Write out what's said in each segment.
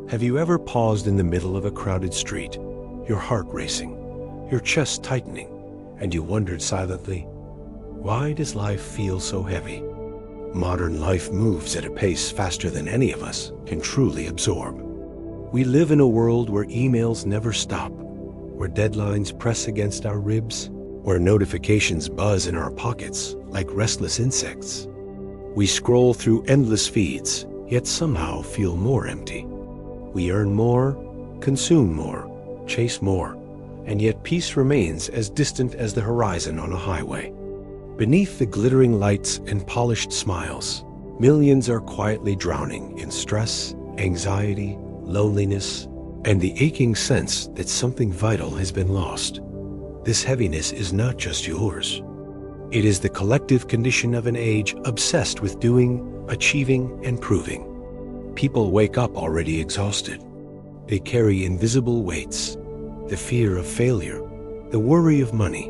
Have you ever paused in the middle of a crowded street, your heart racing, your chest tightening, and you wondered silently, why does life feel so heavy? Modern life moves at a pace faster than any of us can truly absorb. We live in a world where emails never stop, where deadlines press against our ribs, where notifications buzz in our pockets like restless insects. We scroll through endless feeds, yet somehow feel more empty. We earn more, consume more, chase more, and yet peace remains as distant as the horizon on a highway. Beneath the glittering lights and polished smiles, millions are quietly drowning in stress, anxiety, loneliness, and the aching sense that something vital has been lost. This heaviness is not just yours. It is the collective condition of an age obsessed with doing, achieving, and proving. People wake up already exhausted. They carry invisible weights, the fear of failure, the worry of money,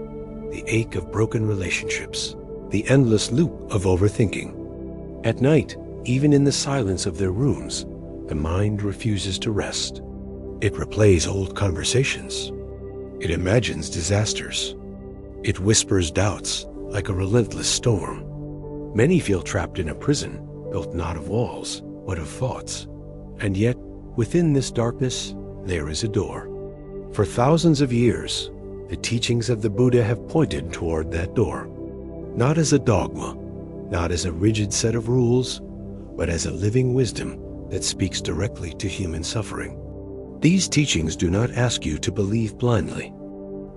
the ache of broken relationships, the endless loop of overthinking. At night, even in the silence of their rooms, the mind refuses to rest. It replays old conversations. It imagines disasters. It whispers doubts like a relentless storm. Many feel trapped in a prison built not of walls, but of thoughts. And yet, within this darkness, there is a door. For thousands of years, the teachings of the Buddha have pointed toward that door, not as a dogma, not as a rigid set of rules, but as a living wisdom that speaks directly to human suffering. These teachings do not ask you to believe blindly.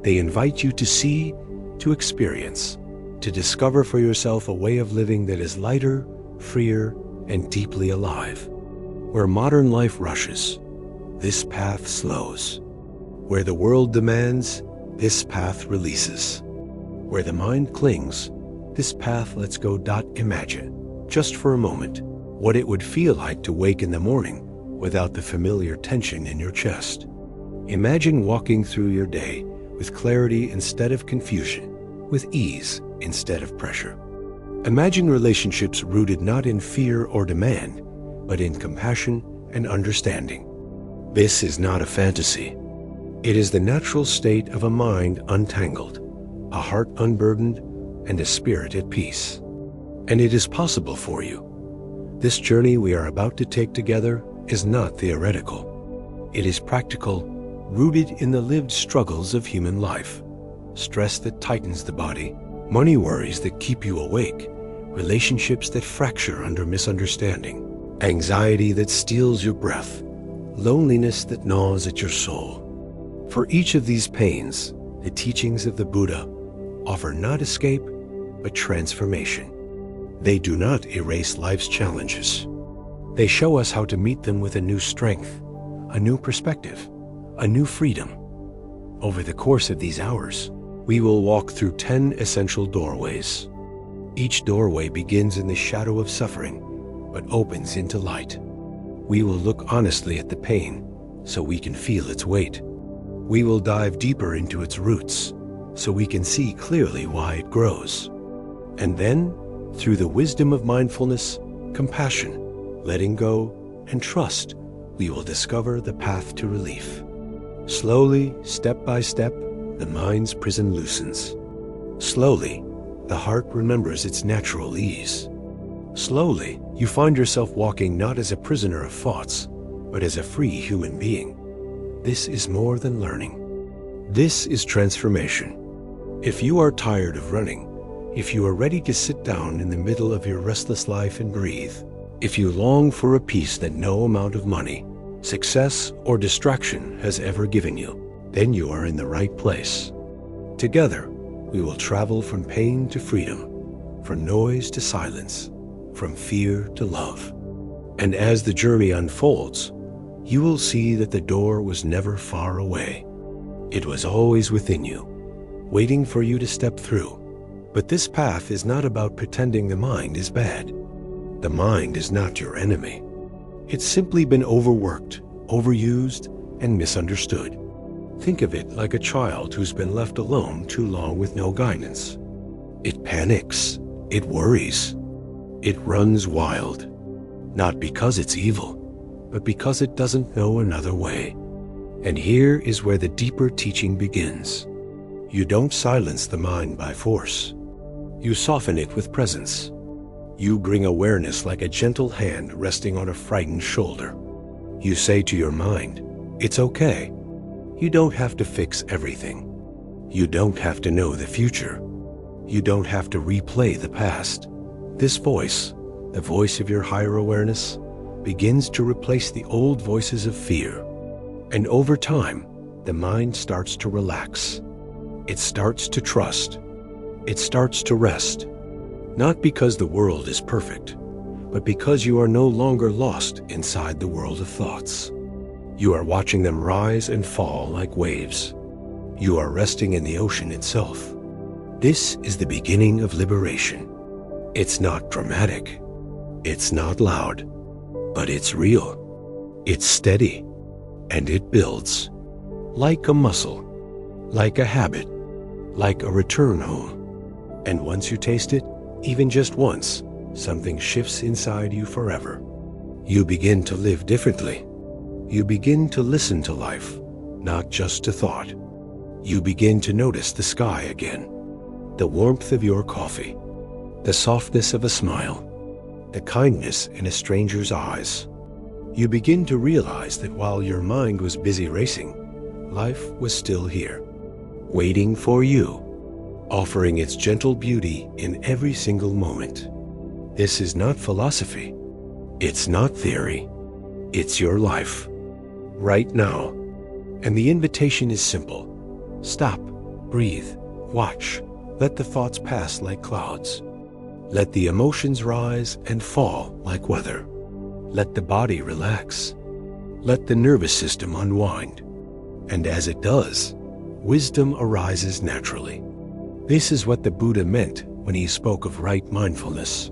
They invite you to see, to experience, to discover for yourself a way of living that is lighter, freer, and deeply alive. Where modern life rushes, this path slows. Where the world demands, this path releases. Where the mind clings, this path lets go. Imagine, just for a moment, what it would feel like to wake in the morning without the familiar tension in your chest. Imagine walking through your day with clarity instead of confusion, with ease instead of pressure. Imagine relationships rooted not in fear or demand, but in compassion and understanding. This is not a fantasy. It is the natural state of a mind untangled, a heart unburdened, and a spirit at peace. And it is possible for you. This journey we are about to take together is not theoretical. It is practical, rooted in the lived struggles of human life. Stress that tightens the body, money worries that keep you awake, relationships that fracture under misunderstanding, anxiety that steals your breath, loneliness that gnaws at your soul. For each of these pains, the teachings of the Buddha offer not escape, but transformation. They do not erase life's challenges. They show us how to meet them with a new strength, a new perspective, a new freedom. Over the course of these hours, we will walk through 10 essential doorways. Each doorway begins in the shadow of suffering, but opens into light. We will look honestly at the pain so we can feel its weight. We will dive deeper into its roots so we can see clearly why it grows. And then, through the wisdom of mindfulness, compassion, letting go, and trust, we will discover the path to relief. Slowly, step by step, the mind's prison loosens. Slowly, the heart remembers its natural ease. Slowly, you find yourself walking not as a prisoner of thoughts, but as a free human being. This is more than learning. This is transformation. If you are tired of running, if you are ready to sit down in the middle of your restless life and breathe, if you long for a peace that no amount of money, success, or distraction has ever given you, then you are in the right place. Together, we will travel from pain to freedom, from noise to silence, from fear to love. And as the journey unfolds, you will see that the door was never far away. It was always within you, waiting for you to step through. But this path is not about pretending the mind is bad. The mind is not your enemy. It's simply been overworked, overused, and misunderstood. Think of it like a child who's been left alone too long with no guidance. It panics, it worries, it runs wild, not because it's evil, but because it doesn't know another way. And here is where the deeper teaching begins. You don't silence the mind by force. You soften it with presence. You bring awareness like a gentle hand resting on a frightened shoulder. You say to your mind, "It's okay." You don't have to fix everything. You don't have to know the future. You don't have to replay the past. This voice, the voice of your higher awareness, begins to replace the old voices of fear. And over time, the mind starts to relax. It starts to trust. It starts to rest. Not because the world is perfect, but because you are no longer lost inside the world of thoughts. You are watching them rise and fall like waves. You are resting in the ocean itself. This is the beginning of liberation. It's not dramatic. It's not loud. But it's real. It's steady. And it builds. Like a muscle. Like a habit. Like a return home. And once you taste it, even just once, something shifts inside you forever. You begin to live differently. You begin to listen to life, not just to thought. You begin to notice the sky again, the warmth of your coffee, the softness of a smile, the kindness in a stranger's eyes. You begin to realize that while your mind was busy racing, life was still here, waiting for you, offering its gentle beauty in every single moment. This is not philosophy. It's not theory. It's your life, right now. And the invitation is simple. Stop, breathe, watch. Let the thoughts pass like clouds. Let the emotions rise and fall like weather. Let the body relax. Let the nervous system unwind. And as it does, wisdom arises naturally. This is what the Buddha meant when he spoke of right mindfulness.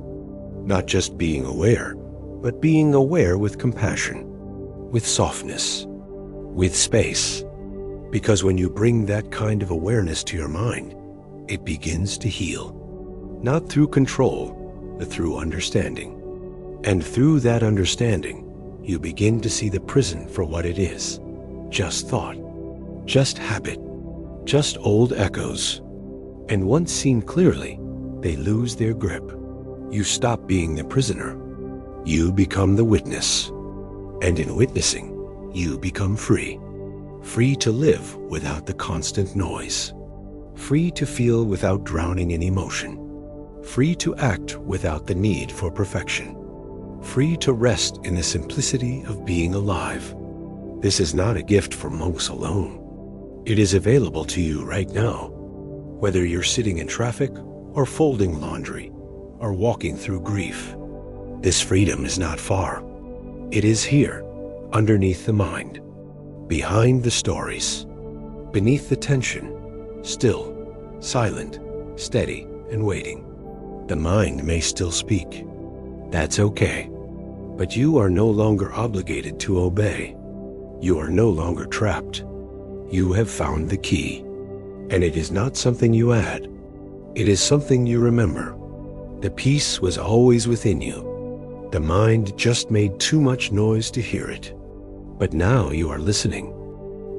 Not just being aware, but being aware with compassion, with softness, with space. Because when you bring that kind of awareness to your mind, it begins to heal. Not through control, but through understanding. And through that understanding, you begin to see the prison for what it is. Just thought, just habit, just old echoes. And once seen clearly, they lose their grip. You stop being the prisoner. You become the witness. And in witnessing, you become free. Free to live without the constant noise. Free to feel without drowning in emotion. Free to act without the need for perfection. Free to rest in the simplicity of being alive. This is not a gift for monks alone. It is available to you right now. Whether you're sitting in traffic, or folding laundry, or walking through grief, this freedom is not far. It is here, underneath the mind, behind the stories, beneath the tension, still, silent, steady, and waiting. The mind may still speak. That's okay. But you are no longer obligated to obey. You are no longer trapped. You have found the key. And it is not something you add. It is something you remember. The peace was always within you. The mind just made too much noise to hear it. But now you are listening.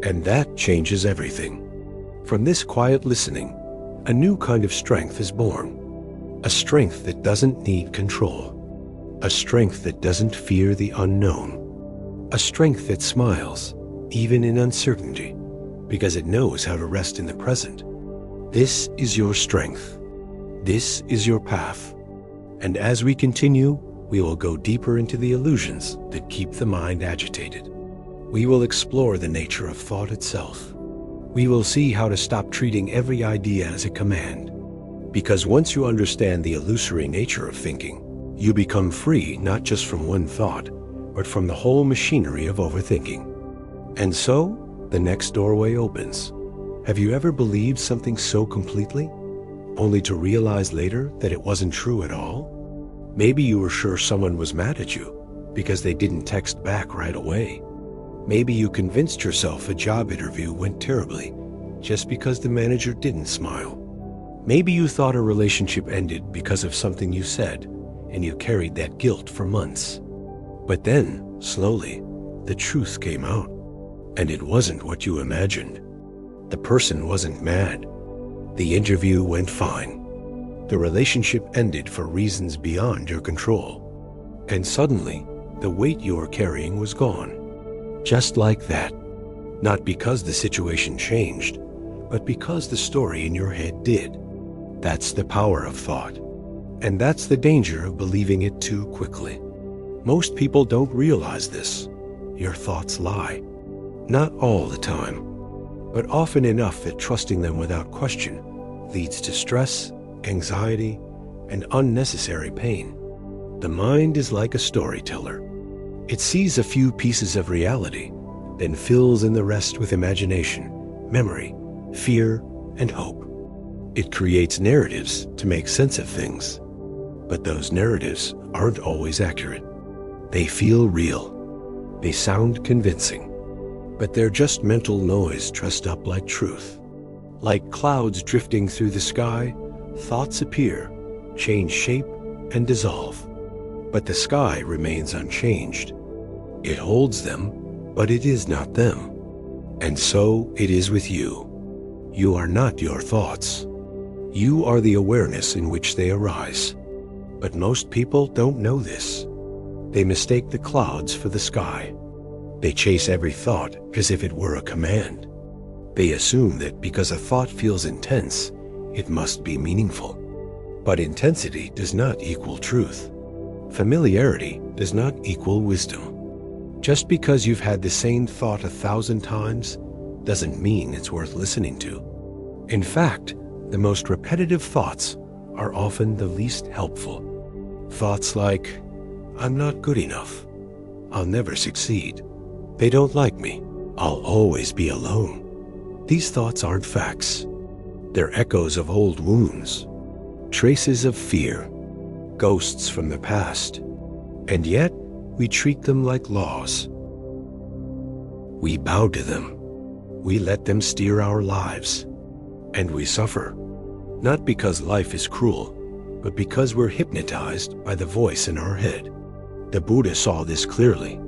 And that changes everything. From this quiet listening, a new kind of strength is born. A strength that doesn't need control. A strength that doesn't fear the unknown. A strength that smiles, even in uncertainty, because it knows how to rest in the present. This is your strength. This is your path. And as we continue, we will go deeper into the illusions that keep the mind agitated. We will explore the nature of thought itself. We will see how to stop treating every idea as a command. Because once you understand the illusory nature of thinking, you become free not just from one thought, but from the whole machinery of overthinking. And so, the next doorway opens. Have you ever believed something so completely, only to realize later that it wasn't true at all? Maybe you were sure someone was mad at you because they didn't text back right away. Maybe you convinced yourself a job interview went terribly just because the manager didn't smile. Maybe you thought a relationship ended because of something you said, and you carried that guilt for months. But then, slowly, the truth came out. And it wasn't what you imagined. The person wasn't mad. The interview went fine. The relationship ended for reasons beyond your control. And suddenly, the weight you were carrying was gone. Just like that. Not because the situation changed, but because the story in your head did. That's the power of thought. And that's the danger of believing it too quickly. Most people don't realize this. Your thoughts lie. Not all the time, but often enough that trusting them without question leads to stress, anxiety, and unnecessary pain. The mind is like a storyteller. It sees a few pieces of reality, then fills in the rest with imagination, memory, fear, and hope. It creates narratives to make sense of things. But those narratives aren't always accurate. They feel real. They sound convincing. But they're just mental noise dressed up like truth. Like clouds drifting through the sky, thoughts appear, change shape, and dissolve. But the sky remains unchanged. It holds them, but it is not them. And so it is with you. You are not your thoughts. You are the awareness in which they arise. But most people don't know this. They mistake the clouds for the sky. They chase every thought as if it were a command. They assume that because a thought feels intense, it must be meaningful. But intensity does not equal truth. Familiarity does not equal wisdom. Just because you've had the same thought 1,000 times doesn't mean it's worth listening to. In fact, the most repetitive thoughts are often the least helpful. Thoughts like, I'm not good enough. I'll never succeed. They don't like me. I'll always be alone. These thoughts aren't facts. They're echoes of old wounds, traces of fear, ghosts from the past. And yet, we treat them like laws. We bow to them. We let them steer our lives. And we suffer, not because life is cruel, but because we're hypnotized by the voice in our head. The Buddha saw this clearly.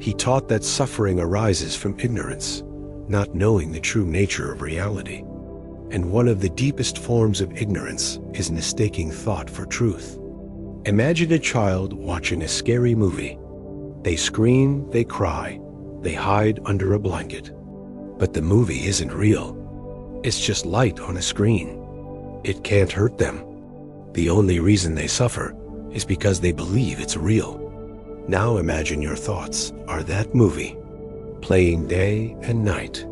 He taught that suffering arises from ignorance, not knowing the true nature of reality. And one of the deepest forms of ignorance is mistaking thought for truth. Imagine a child watching a scary movie. They scream, they cry, they hide under a blanket. But the movie isn't real. It's just light on a screen. It can't hurt them. The only reason they suffer is because they believe it's real. Now imagine your thoughts are that movie, playing day and night.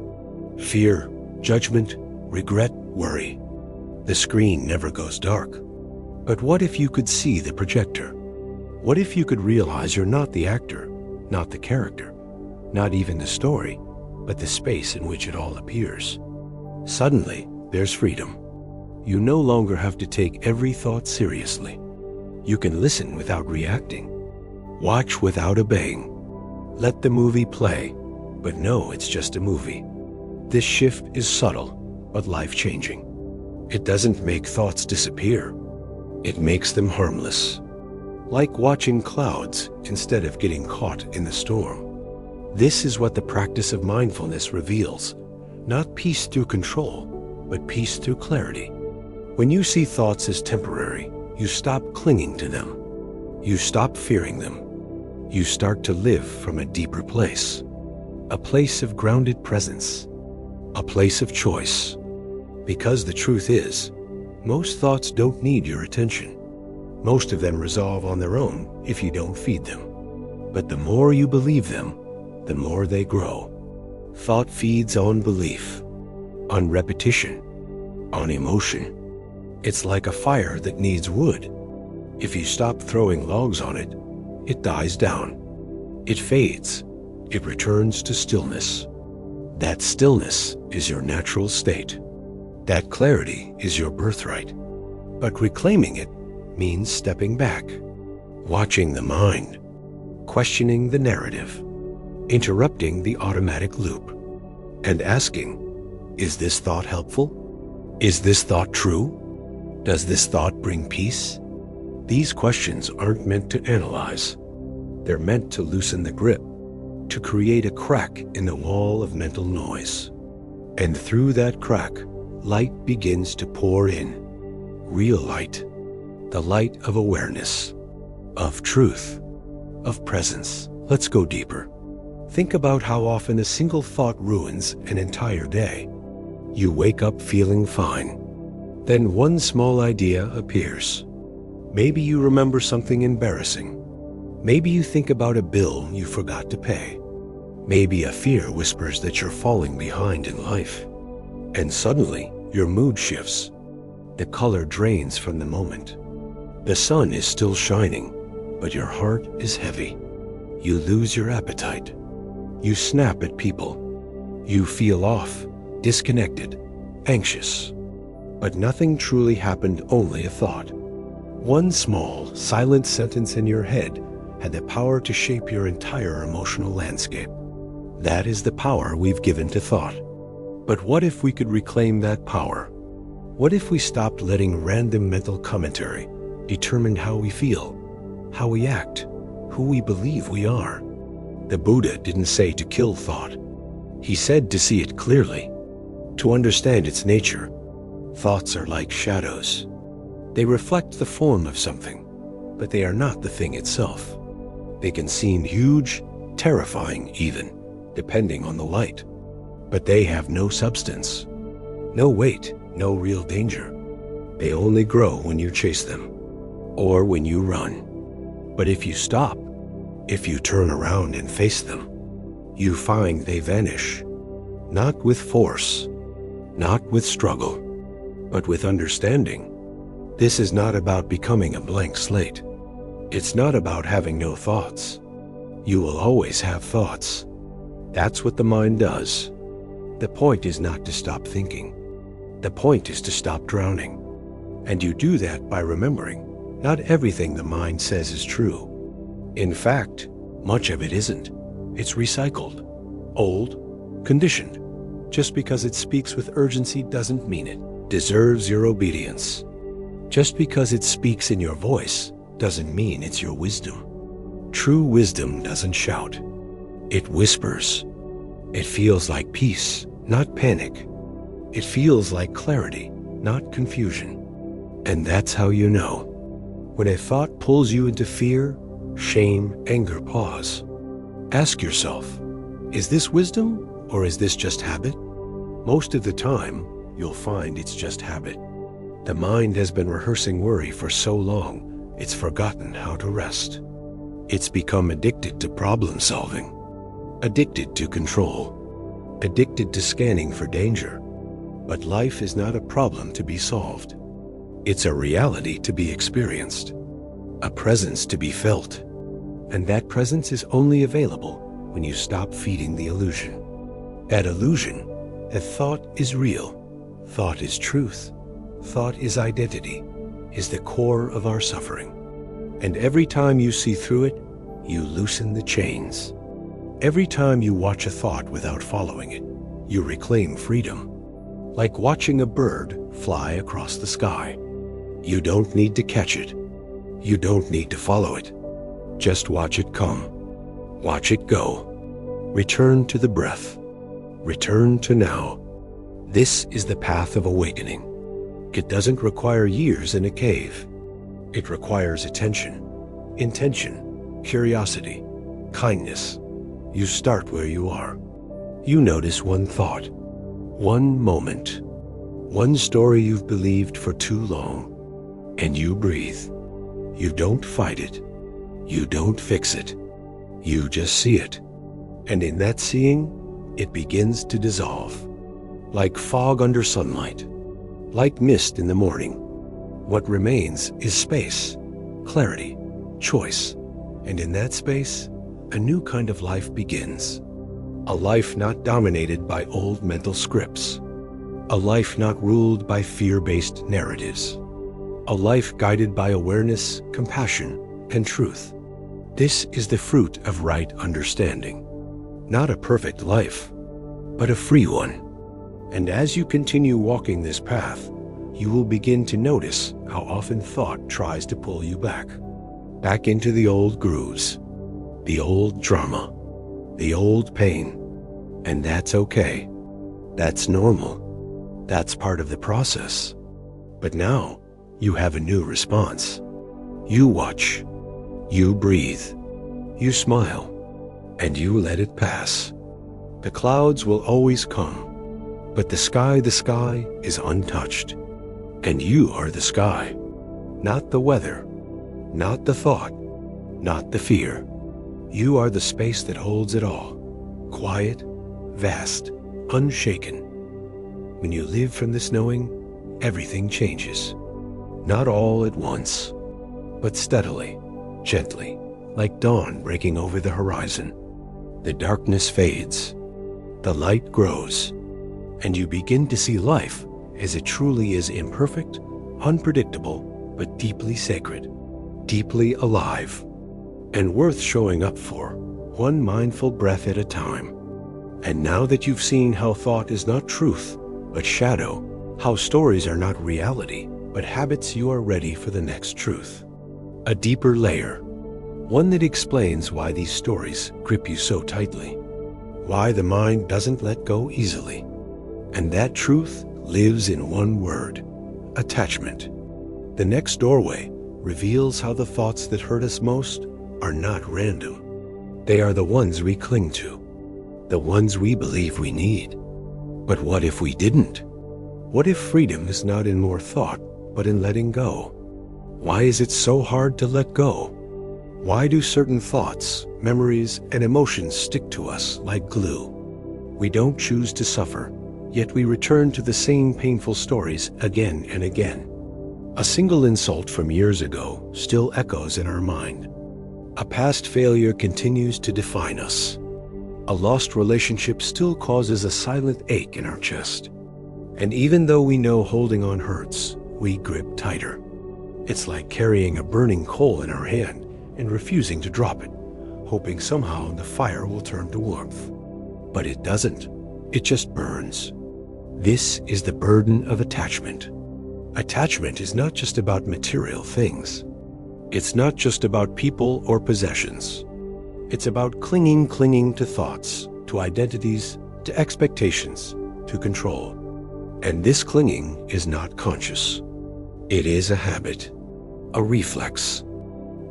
Fear, judgment, regret, worry. The screen never goes dark. But what if you could see the projector? What if you could realize you're not the actor, not the character, not even the story, but the space in which it all appears? Suddenly, there's freedom. You no longer have to take every thought seriously. You can listen without reacting. Watch without obeying. Let the movie play, but know it's just a movie. This shift is subtle, but life-changing. It doesn't make thoughts disappear. It makes them harmless. Like watching clouds instead of getting caught in the storm. This is what the practice of mindfulness reveals. Not peace through control, but peace through clarity. When you see thoughts as temporary, you stop clinging to them. You stop fearing them. You start to live from a deeper place. A place of grounded presence. A place of choice. Because the truth is, most thoughts don't need your attention. Most of them resolve on their own if you don't feed them. But the more you believe them, the more they grow. Thought feeds on belief, on repetition, on emotion. It's like a fire that needs wood. If you stop throwing logs on it, it dies down. It fades. It returns to stillness. That stillness is your natural state. That clarity is your birthright. But reclaiming it means stepping back, watching the mind, questioning the narrative, interrupting the automatic loop, and asking, is this thought helpful? Is this thought true? Does this thought bring peace? These questions aren't meant to analyze. They're meant to loosen the grip, to create a crack in the wall of mental noise. And through that crack, light begins to pour in. Real light. The light of awareness, of truth, of presence. Let's go deeper. Think about how often a single thought ruins an entire day. You wake up feeling fine. Then one small idea appears. Maybe you remember something embarrassing. Maybe you think about a bill you forgot to pay. Maybe a fear whispers that you're falling behind in life. And suddenly, your mood shifts. The color drains from the moment. The sun is still shining, but your heart is heavy. You lose your appetite. You snap at people. You feel off, disconnected, anxious. But nothing truly happened, only a thought. One small, silent sentence in your head had the power to shape your entire emotional landscape. That is the power we've given to thought. But what if we could reclaim that power? What if we stopped letting random mental commentary determine how we feel, how we act, who we believe we are? The Buddha didn't say to kill thought. He said to see it clearly, to understand its nature. Thoughts are like shadows. They reflect the form of something, but they are not the thing itself. They can seem huge, terrifying even, depending on the light. But they have no substance, no weight, no real danger. They only grow when you chase them, or when you run. But if you stop, if you turn around and face them, you find they vanish, not with force, not with struggle, but with understanding. This is not about becoming a blank slate. It's not about having no thoughts. You will always have thoughts. That's what the mind does. The point is not to stop thinking. The point is to stop drowning. And you do that by remembering not everything the mind says is true. In fact, much of it isn't. It's recycled, old, conditioned. Just because it speaks with urgency doesn't mean it deserves your obedience. Just because it speaks in your voice doesn't mean it's your wisdom. True wisdom doesn't shout. It whispers. It feels like peace, not panic. It feels like clarity, not confusion. And that's how you know. When a thought pulls you into fear, shame, anger, pause. Ask yourself, is this wisdom or is this just habit? Most of the time, you'll find it's just habit. The mind has been rehearsing worry for so long, it's forgotten how to rest. It's become addicted to problem solving, addicted to control, addicted to scanning for danger. But life is not a problem to be solved. It's a reality to be experienced, a presence to be felt. And that presence is only available when you stop feeding the illusion. At illusion, a thought is real, thought is truth, thought is identity, is the core of our suffering. And every time you see through it, you loosen the chains. Every time you watch a thought without following it, you reclaim freedom. Like watching a bird fly across the sky. You don't need to catch it. You don't need to follow it. Just watch it come. Watch it go. Return to the breath. Return to now. This is the path of awakening. It doesn't require years in a cave. It requires attention, intention, curiosity, kindness. You start where you are. You notice one thought, one moment, one story you've believed for too long, and you breathe. You don't fight it. You don't fix it. You just see it. And in that seeing, it begins to dissolve. Like fog under sunlight, like mist in the morning. What remains is space, clarity, choice. And in that space, a new kind of life begins. A life not dominated by old mental scripts. A life not ruled by fear-based narratives. A life guided by awareness, compassion, and truth. This is the fruit of right understanding. Not a perfect life, but a free one. And as you continue walking this path, you will begin to notice how often thought tries to pull you back into the old grooves, the old drama, the old pain. And that's okay. That's normal. That's part of the process. But now you have a new response. You watch. You breathe. You smile. And you let it pass. The clouds will always come, but the sky is untouched. And you are the sky, not the weather, not the thought, not the fear. You are the space that holds it all, quiet, vast, unshaken. When you live from this knowing, everything changes. Not all at once, but steadily, gently, like dawn breaking over the horizon. The darkness fades, the light grows, and you begin to see life as it truly is: imperfect, unpredictable, but deeply sacred, deeply alive, and worth showing up for, one mindful breath at a time. And now that you've seen how thought is not truth, but shadow, how stories are not reality, but habits, you are ready for the next truth. A deeper layer, one that explains why these stories grip you so tightly, why the mind doesn't let go easily. And that truth lives in one word: attachment. The next doorway reveals how the thoughts that hurt us most are not random. They are the ones we cling to, the ones we believe we need. But what if we didn't? What if freedom is not in more thought, but in letting go? Why is it so hard to let go? Why do certain thoughts, memories, and emotions stick to us like glue? We don't choose to suffer, yet we return to the same painful stories again and again. A single insult from years ago still echoes in our mind. A past failure continues to define us. A lost relationship still causes a silent ache in our chest. And even though we know holding on hurts, we grip tighter. It's like carrying a burning coal in our hand and refusing to drop it, hoping somehow the fire will turn to warmth. But it doesn't. It just burns. This is the burden of attachment. Attachment is not just about material things. It's not just about people or possessions. It's about clinging to thoughts, to identities, to expectations, to control. And this clinging is not conscious. It is a habit, a reflex,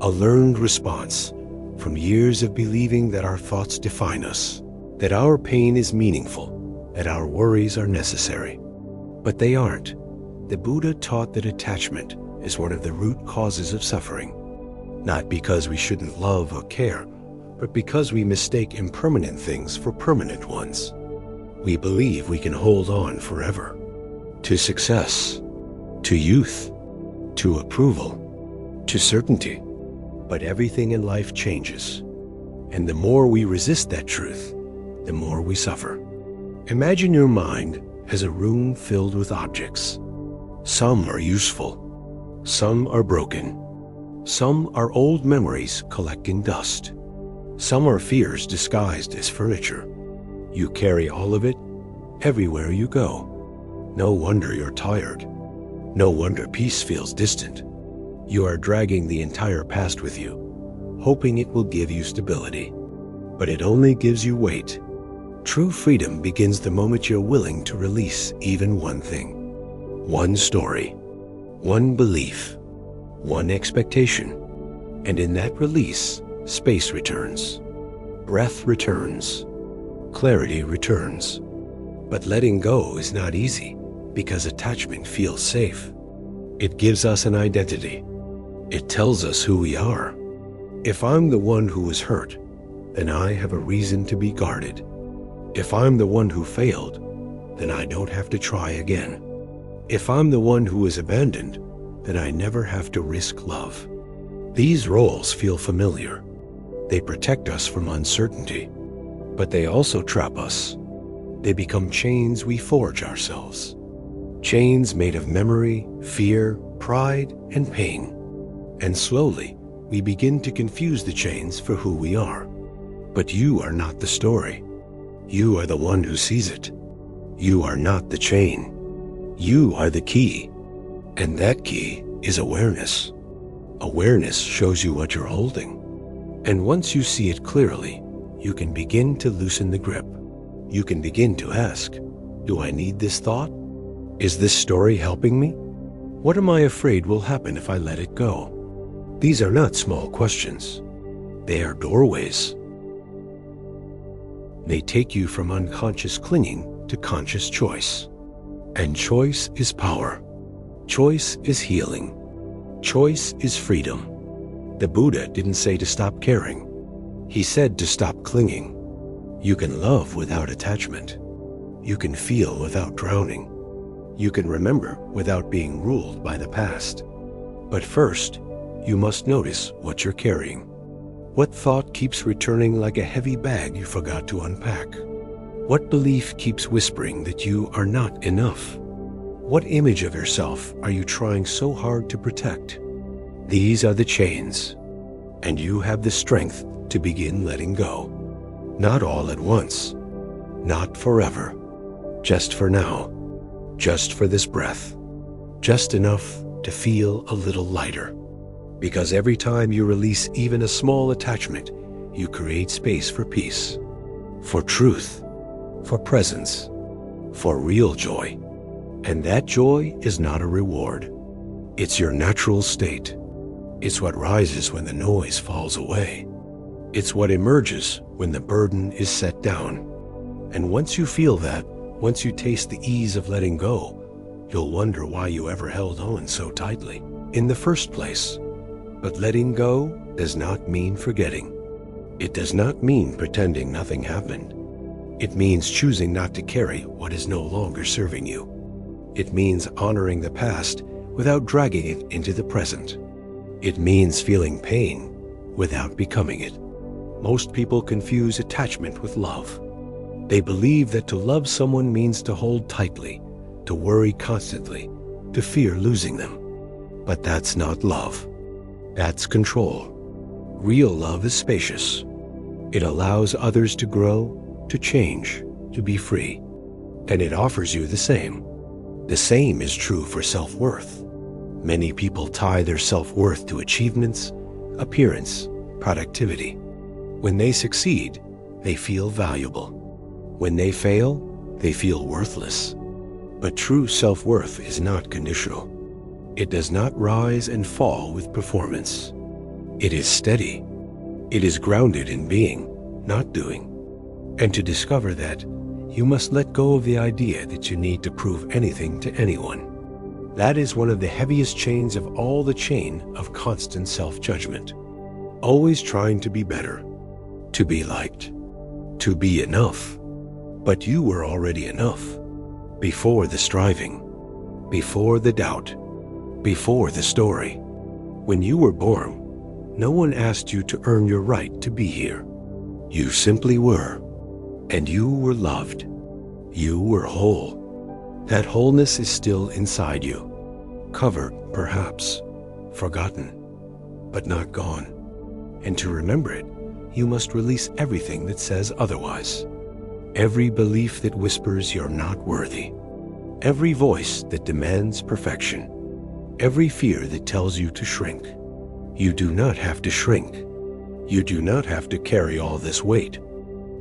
a learned response from years of believing that our thoughts define us, that our pain is meaningful, that our worries are necessary. But they aren't. The Buddha taught that attachment is one of the root causes of suffering, not because we shouldn't love or care, but because we mistake impermanent things for permanent ones. We believe we can hold on forever, to success, to youth, to approval, to certainty. But everything in life changes, and the more we resist that truth, the more we suffer. Imagine your mind as a room filled with objects. Some are useful, some are broken, some are old memories collecting dust, some are fears disguised as furniture. You carry all of it everywhere you go. No wonder you're tired. No wonder peace feels distant. You are dragging the entire past with you, hoping it will give you stability. But it only gives you weight. True freedom begins the moment you're willing to release even one thing. One story, one belief, one expectation. And in that release, space returns, breath returns, clarity returns. But letting go is not easy because attachment feels safe. It gives us an identity. It tells us who we are. If I'm the one who was hurt, then I have a reason to be guarded. If I'm the one who failed, then I don't have to try again. If I'm the one who was abandoned, then I never have to risk love. These roles feel familiar. They protect us from uncertainty, but they also trap us. They become chains we forge ourselves. Chains made of memory, fear, pride, and pain. And slowly, we begin to confuse the chains for who we are. But you are not the story. You are the one who sees it. You are not the chain. You are the key. And that key is awareness. Awareness shows you what you're holding. And once you see it clearly, you can begin to loosen the grip. You can begin to ask, do I need this thought? Is this story helping me? What am I afraid will happen if I let it go? These are not small questions. They are doorways. They take you from unconscious clinging to conscious choice. And choice is power. Choice is healing. Choice is freedom. The Buddha didn't say to stop caring. He said to stop clinging. You can love without attachment. You can feel without drowning. You can remember without being ruled by the past. But first, you must notice what you're carrying. What thought keeps returning like a heavy bag you forgot to unpack? What belief keeps whispering that you are not enough? What image of yourself are you trying so hard to protect? These are the chains, and you have the strength to begin letting go. Not all at once, not forever, just for now, just for this breath, just enough to feel a little lighter. Because every time you release even a small attachment, you create space for peace, for truth, for presence, for real joy. And that joy is not a reward. It's your natural state. It's what rises when the noise falls away. It's what emerges when the burden is set down. And once you feel that, once you taste the ease of letting go, you'll wonder why you ever held on so tightly in the first place. But letting go does not mean forgetting. It does not mean pretending nothing happened. It means choosing not to carry what is no longer serving you. It means honoring the past without dragging it into the present. It means feeling pain without becoming it. Most people confuse attachment with love. They believe that to love someone means to hold tightly, to worry constantly, to fear losing them. But that's not love. That's control. Real love is spacious. It allows others to grow, to change, to be free. And it offers you the same. The same is true for self-worth. Many people tie their self-worth to achievements, appearance, productivity. When they succeed, they feel valuable. When they fail, they feel worthless. But true self-worth is not conditional. It does not rise and fall with performance. It is steady. It is grounded in being, not doing. And to discover that, you must let go of the idea that you need to prove anything to anyone. That is one of the heaviest chains of all the chain of constant self-judgment. Always trying to be better, to be liked, to be enough. But you were already enough. Before the striving, before the doubt, before the story. When you were born, no one asked you to earn your right to be here. You simply were, and you were loved. You were whole. That wholeness is still inside you, covered, perhaps, forgotten, but not gone. And to remember it, you must release everything that says otherwise. Every belief that whispers you're not worthy. Every voice that demands perfection. Every fear that tells you to shrink. You do not have to shrink. You do not have to carry all this weight.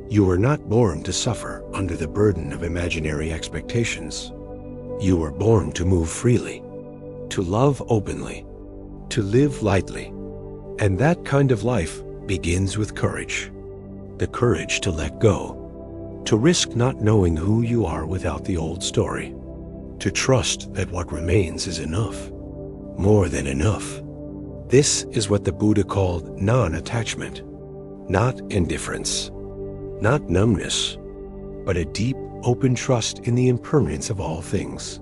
You were not born to suffer under the burden of imaginary expectations. You were born to move freely, to love openly, to live lightly. And that kind of life begins with courage. The courage to let go, to risk not knowing who you are without the old story, to trust that what remains is enough. More than enough. This is what the Buddha called non-attachment, not indifference, not numbness, but a deep, open trust in the impermanence of all things,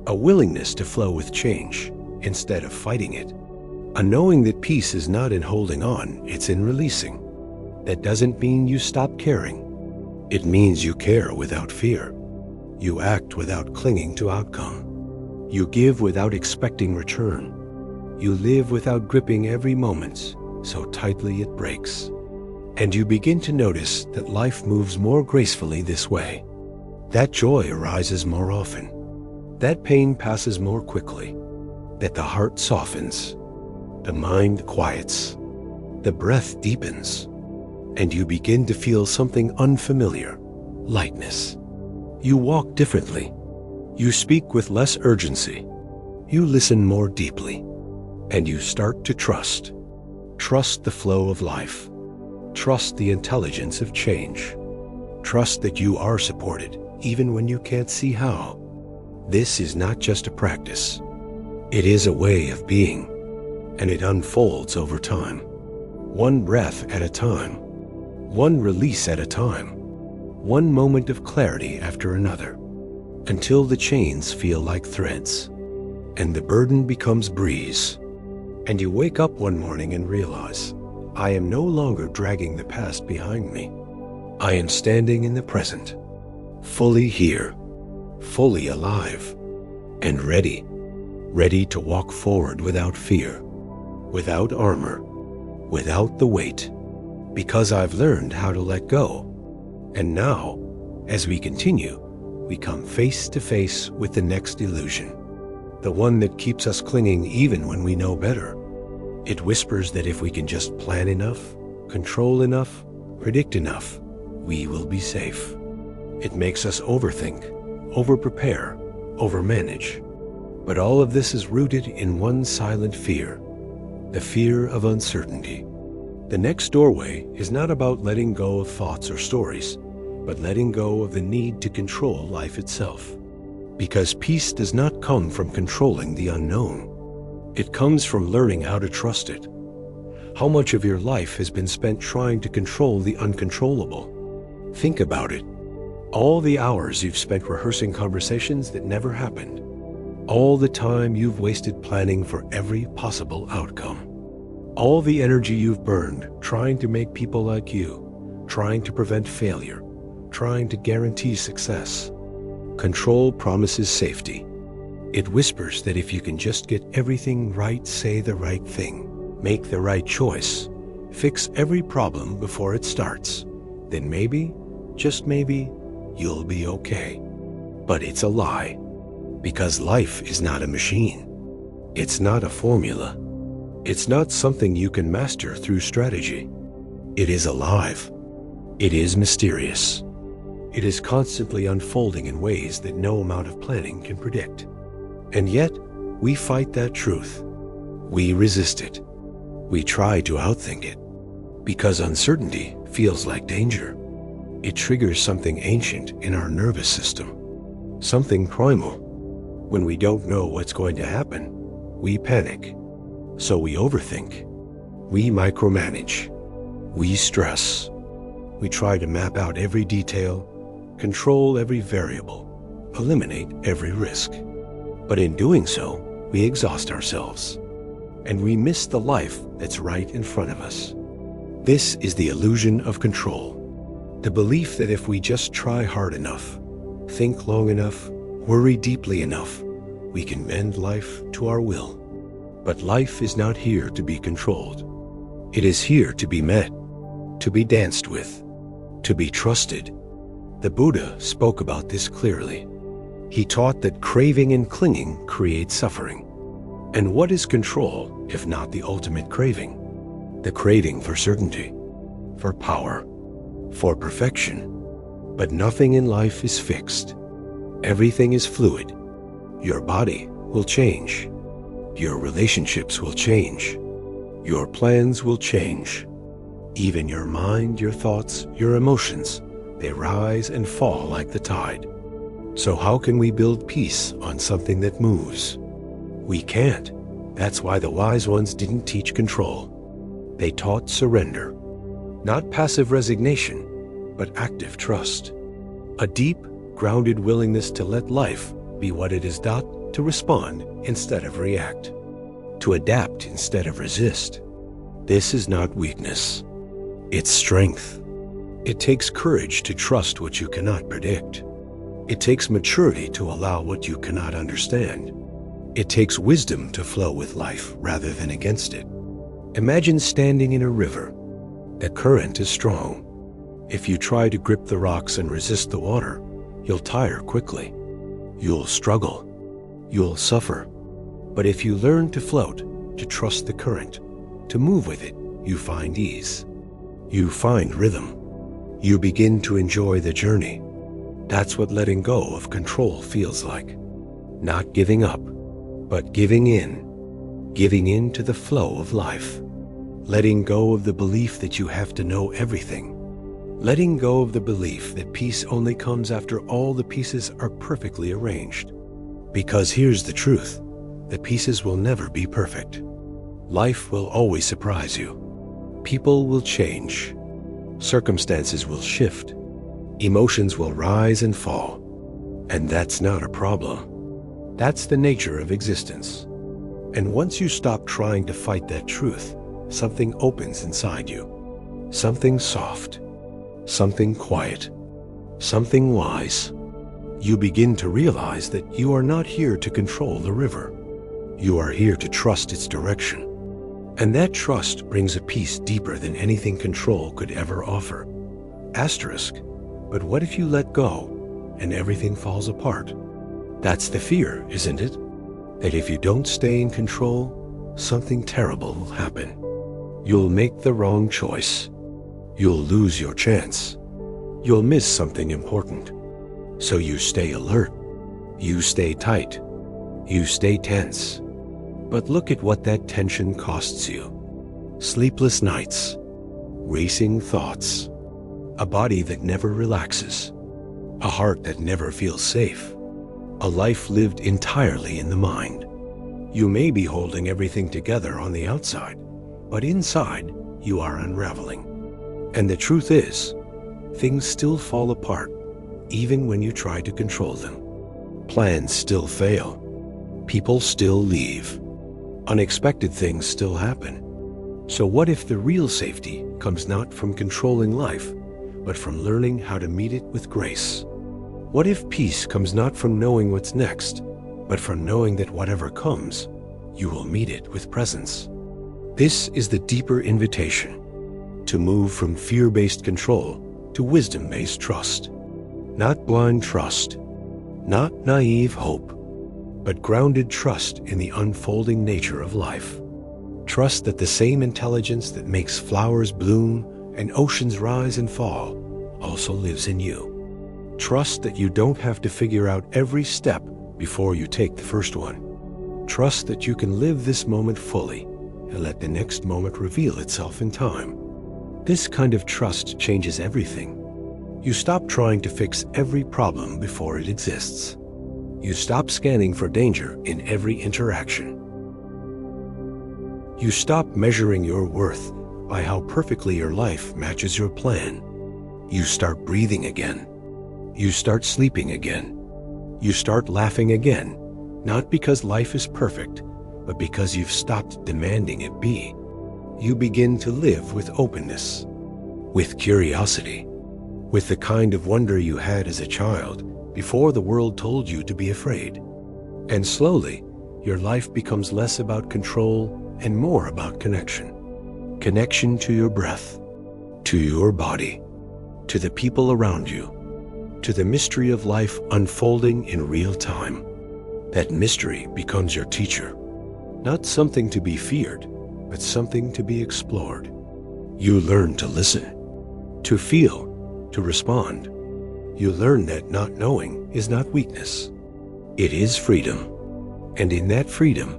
a willingness to flow with change instead of fighting it, a knowing that peace is not in holding on, it's in releasing. That doesn't mean you stop caring. It means you care without fear. You act without clinging to outcome. You give without expecting return. You live without gripping every moment so tightly it breaks. And you begin to notice that life moves more gracefully this way. That joy arises more often. That pain passes more quickly. That the heart softens. The mind quiets. The breath deepens. and you begin to feel something unfamiliar, lightness. You walk differently. You speak with less urgency. You listen more deeply, and you start to trust. Trust the flow of life. Trust the intelligence of change. Trust that you are supported, even when you can't see how. This is not just a practice. It is a way of being, and it unfolds over time. One breath at a time. One release at a time. One moment of clarity after another, until the chains feel like threads, and the burden becomes breeze. And you wake up one morning and realize, I am no longer dragging the past behind me. I am standing in the present, fully here, fully alive, and ready to walk forward without fear, without armor, without the weight, because I've learned how to let go. And now, as we continue, we come face to face with the next illusion, the one that keeps us clinging even when we know better. It whispers that if we can just plan enough, control enough, predict enough, we will be safe. It makes us overthink, overprepare, overmanage. But all of this is rooted in one silent fear, the fear of uncertainty. The next doorway is not about letting go of thoughts or stories, but letting go of the need to control life itself. Because peace does not come from controlling the unknown. It comes from learning how to trust it. How much of your life has been spent trying to control the uncontrollable? Think about it. All the hours you've spent rehearsing conversations that never happened. All the time you've wasted planning for every possible outcome. All the energy you've burned trying to make people like you, trying to prevent failure, trying to guarantee success. Control promises safety. It whispers that if you can just get everything right, say the right thing, make the right choice, fix every problem before it starts, then maybe, just maybe, you'll be okay. But it's a lie, because life is not a machine. It's not a formula. It's not something you can master through strategy. It is alive. It is mysterious. It is constantly unfolding in ways that no amount of planning can predict. And yet, we fight that truth. We resist it. We try to outthink it. Because uncertainty feels like danger. It triggers something ancient in our nervous system. Something primal. When we don't know what's going to happen, we panic. So we overthink. We micromanage. We stress. We try to map out every detail, control every variable, eliminate every risk. But in doing so, we exhaust ourselves, and we miss the life that's right in front of us. This is the illusion of control. The belief that if we just try hard enough, think long enough, worry deeply enough, we can bend life to our will. But life is not here to be controlled. It is here to be met, to be danced with, to be trusted. The Buddha spoke about this clearly. He taught that craving and clinging create suffering. And what is control if not the ultimate craving? The craving for certainty, for power, for perfection. But nothing in life is fixed. Everything is fluid. Your body will change. Your relationships will change. Your plans will change. Even your mind, your thoughts, your emotions, they rise and fall like the tide. So how can we build peace on something that moves? We can't. That's why the wise ones didn't teach control. They taught surrender. Not passive resignation, but active trust. A deep, grounded willingness to let life be what it is not, to respond instead of react, to adapt instead of resist. This is not weakness. It's strength. It takes courage to trust what you cannot predict. It takes maturity to allow what you cannot understand. It takes wisdom to flow with life rather than against it. Imagine standing in a river. The current is strong. If you try to grip the rocks and resist the water, you'll tire quickly. You'll struggle. You'll suffer. But if you learn to float, to trust the current, to move with it, you find ease. You find rhythm. You begin to enjoy the journey. That's what letting go of control feels like. Not giving up, but giving in to the flow of life. Letting go of the belief that you have to know everything. Letting go of the belief that peace only comes after all the pieces are perfectly arranged. Because here's the truth, the pieces will never be perfect. Life will always surprise you. People will change. Circumstances will shift. Emotions will rise and fall. And that's not a problem. That's the nature of existence. And once you stop trying to fight that truth, something opens inside you. Something soft. Something quiet. Something wise. You begin to realize that you are not here to control the river. You are here to trust its direction. And that trust brings a peace deeper than anything control could ever offer. Asterisk. But what if you let go and everything falls apart? That's the fear, isn't it? That if you don't stay in control, something terrible will happen. You'll make the wrong choice. You'll lose your chance. You'll miss something important. So you stay alert. You stay tight. You stay tense. But look at what that tension costs you. Sleepless nights. Racing thoughts. A body that never relaxes. A heart that never feels safe. A life lived entirely in the mind. You may be holding everything together on the outside, but inside you are unraveling. And the truth is, things still fall apart, even when you try to control them. Plans still fail. People still leave. Unexpected things still happen. So what if the real safety comes not from controlling life, but from learning how to meet it with grace? What if peace comes not from knowing what's next, but from knowing that whatever comes, you will meet it with presence? This is the deeper invitation, to move from fear-based control to wisdom-based trust. Not blind trust, not naive hope, but grounded trust in the unfolding nature of life. Trust that the same intelligence that makes flowers bloom and oceans rise and fall also lives in you. Trust that you don't have to figure out every step before you take the first one. Trust that you can live this moment fully and let the next moment reveal itself in time. This kind of trust changes everything. You stop trying to fix every problem before it exists. You stop scanning for danger in every interaction. You stop measuring your worth by how perfectly your life matches your plan. You start breathing again. You start sleeping again. You start laughing again, not because life is perfect, but because you've stopped demanding it be. You begin to live with openness, with curiosity, with the kind of wonder you had as a child before the world told you to be afraid. And slowly, your life becomes less about control and more about connection. Connection to your breath, to your body, to the people around you, to the mystery of life unfolding in real time. That mystery becomes your teacher, not something to be feared, but something to be explored. You learn to listen, to feel, to respond. You learn that not knowing is not weakness. It is freedom. And in that freedom,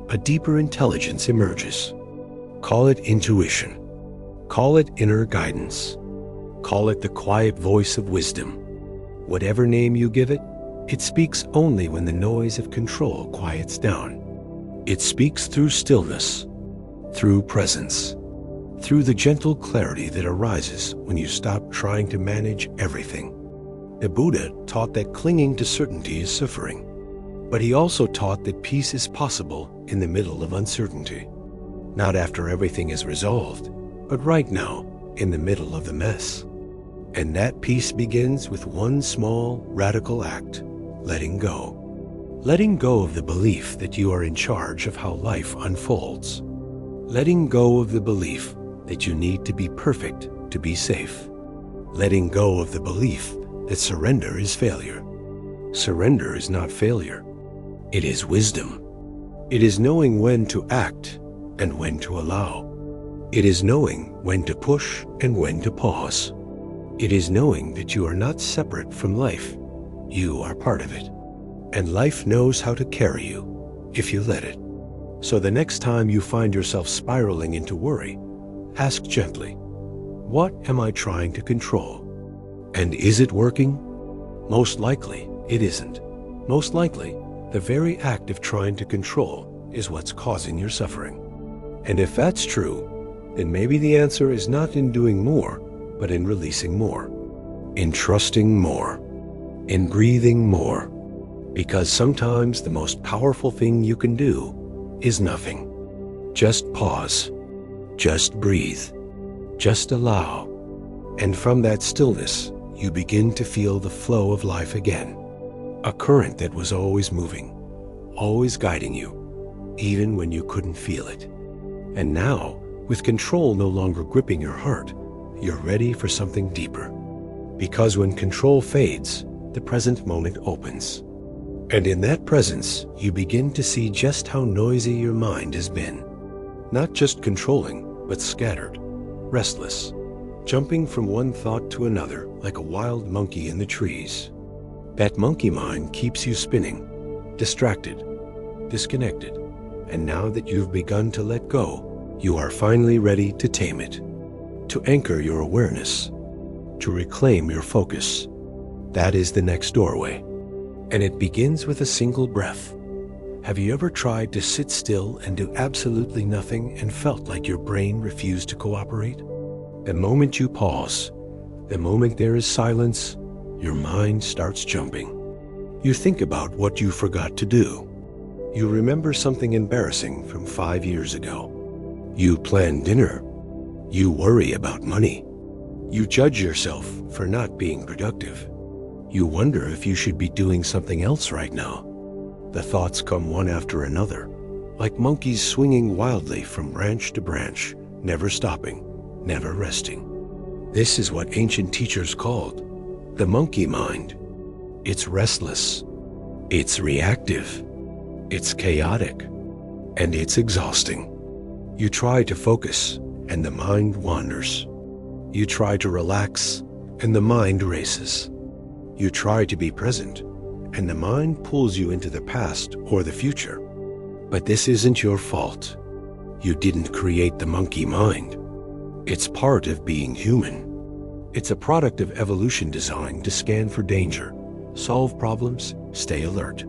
a deeper intelligence emerges. Call it intuition. Call it inner guidance. Call it the quiet voice of wisdom. Whatever name you give it, it speaks only when the noise of control quiets down. It speaks through stillness, through presence, through the gentle clarity that arises when you stop trying to manage everything. The Buddha taught that clinging to certainty is suffering, but he also taught that peace is possible in the middle of uncertainty. Not after everything is resolved, but right now, in the middle of the mess. And that peace begins with one small, radical act, letting go. Letting go of the belief that you are in charge of how life unfolds. Letting go of the belief that you need to be perfect to be safe. Letting go of the belief that surrender is failure. Surrender is not failure. It is wisdom. It is knowing when to act and when to allow. It is knowing when to push and when to pause. It is knowing that you are not separate from life. You are part of it. And life knows how to carry you if you let it. So the next time you find yourself spiraling into worry, ask gently, what am I trying to control? And is it working? Most likely, it isn't. Most likely, the very act of trying to control is what's causing your suffering. And if that's true, then maybe the answer is not in doing more, but in releasing more, in trusting more, in breathing more. Because sometimes the most powerful thing you can do is nothing. Just pause, just breathe, just allow. And from that stillness, you begin to feel the flow of life again. A current that was always moving, always guiding you, even when you couldn't feel it. And now, with control no longer gripping your heart, you're ready for something deeper. Because when control fades, the present moment opens. And in that presence, you begin to see just how noisy your mind has been. Not just controlling, but scattered, restless, jumping from one thought to another like a wild monkey in the trees. That monkey mind keeps you spinning, distracted, disconnected. And now that you've begun to let go, you are finally ready to tame it, to anchor your awareness, to reclaim your focus. That is the next doorway. And it begins with a single breath. Have you ever tried to sit still and do absolutely nothing and felt like your brain refused to cooperate? The moment you pause, the moment there is silence, your mind starts jumping. You think about what you forgot to do. You remember something embarrassing from 5 years ago. You plan dinner. You worry about money. You judge yourself for not being productive. You wonder if you should be doing something else right now. The thoughts come one after another, like monkeys swinging wildly from branch to branch, never stopping, never resting. This is what ancient teachers called the monkey mind. It's restless. It's reactive. It's chaotic. And it's exhausting. You try to focus, and the mind wanders. You try to relax, and the mind races. You try to be present, and the mind pulls you into the past or the future. But this isn't your fault. You didn't create the monkey mind. It's part of being human. It's a product of evolution designed to scan for danger, solve problems, stay alert.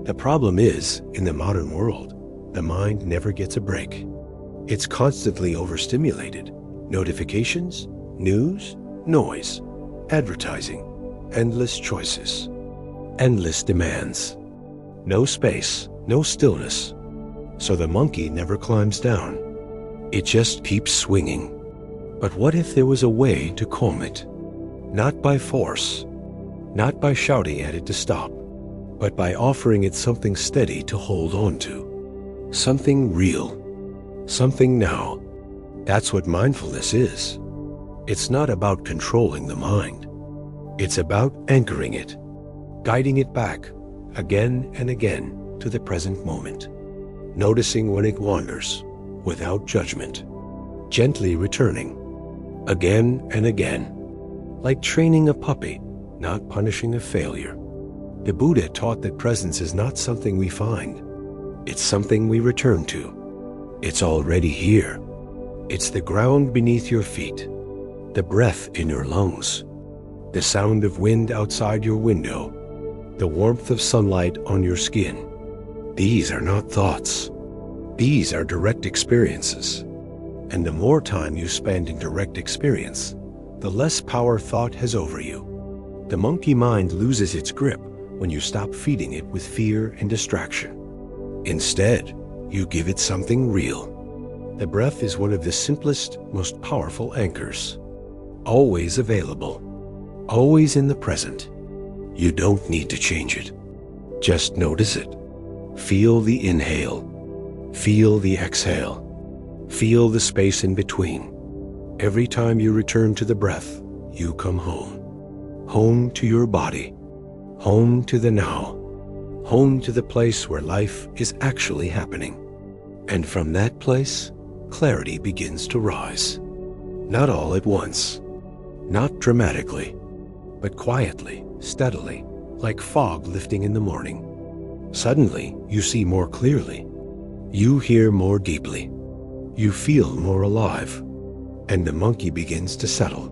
The problem is, in the modern world, the mind never gets a break. It's constantly overstimulated. Notifications, news, noise, advertising, endless choices, endless demands. No space, no stillness. So the monkey never climbs down. It just keeps swinging. But what if there was a way to calm it? Not by force, not by shouting at it to stop, but by offering it something steady to hold on to. Something real. Something now. That's what mindfulness is. It's not about controlling the mind. It's about anchoring it, guiding it back again and again to the present moment, noticing when it wanders without judgment, gently returning again and again, like training a puppy, not punishing a failure. The Buddha taught that presence is not something we find. It's something we return to. It's already here. It's the ground beneath your feet, the breath in your lungs, the sound of wind outside your window, the warmth of sunlight on your skin. These are not thoughts. These are direct experiences. And the more time you spend in direct experience, the less power thought has over you. The monkey mind loses its grip when you stop feeding it with fear and distraction. Instead, you give it something real. The breath is one of the simplest, most powerful anchors. Always available. Always in the present. You don't need to change it. Just notice it. Feel the inhale. Feel the exhale. Feel the space in between. Every time you return to the breath, you come home. Home to your body. Home to the now. Home to the place where life is actually happening. And from that place, clarity begins to rise. Not all at once, not dramatically, but quietly, steadily, like fog lifting in the morning. Suddenly, you see more clearly. You hear more deeply. You feel more alive. And the monkey begins to settle.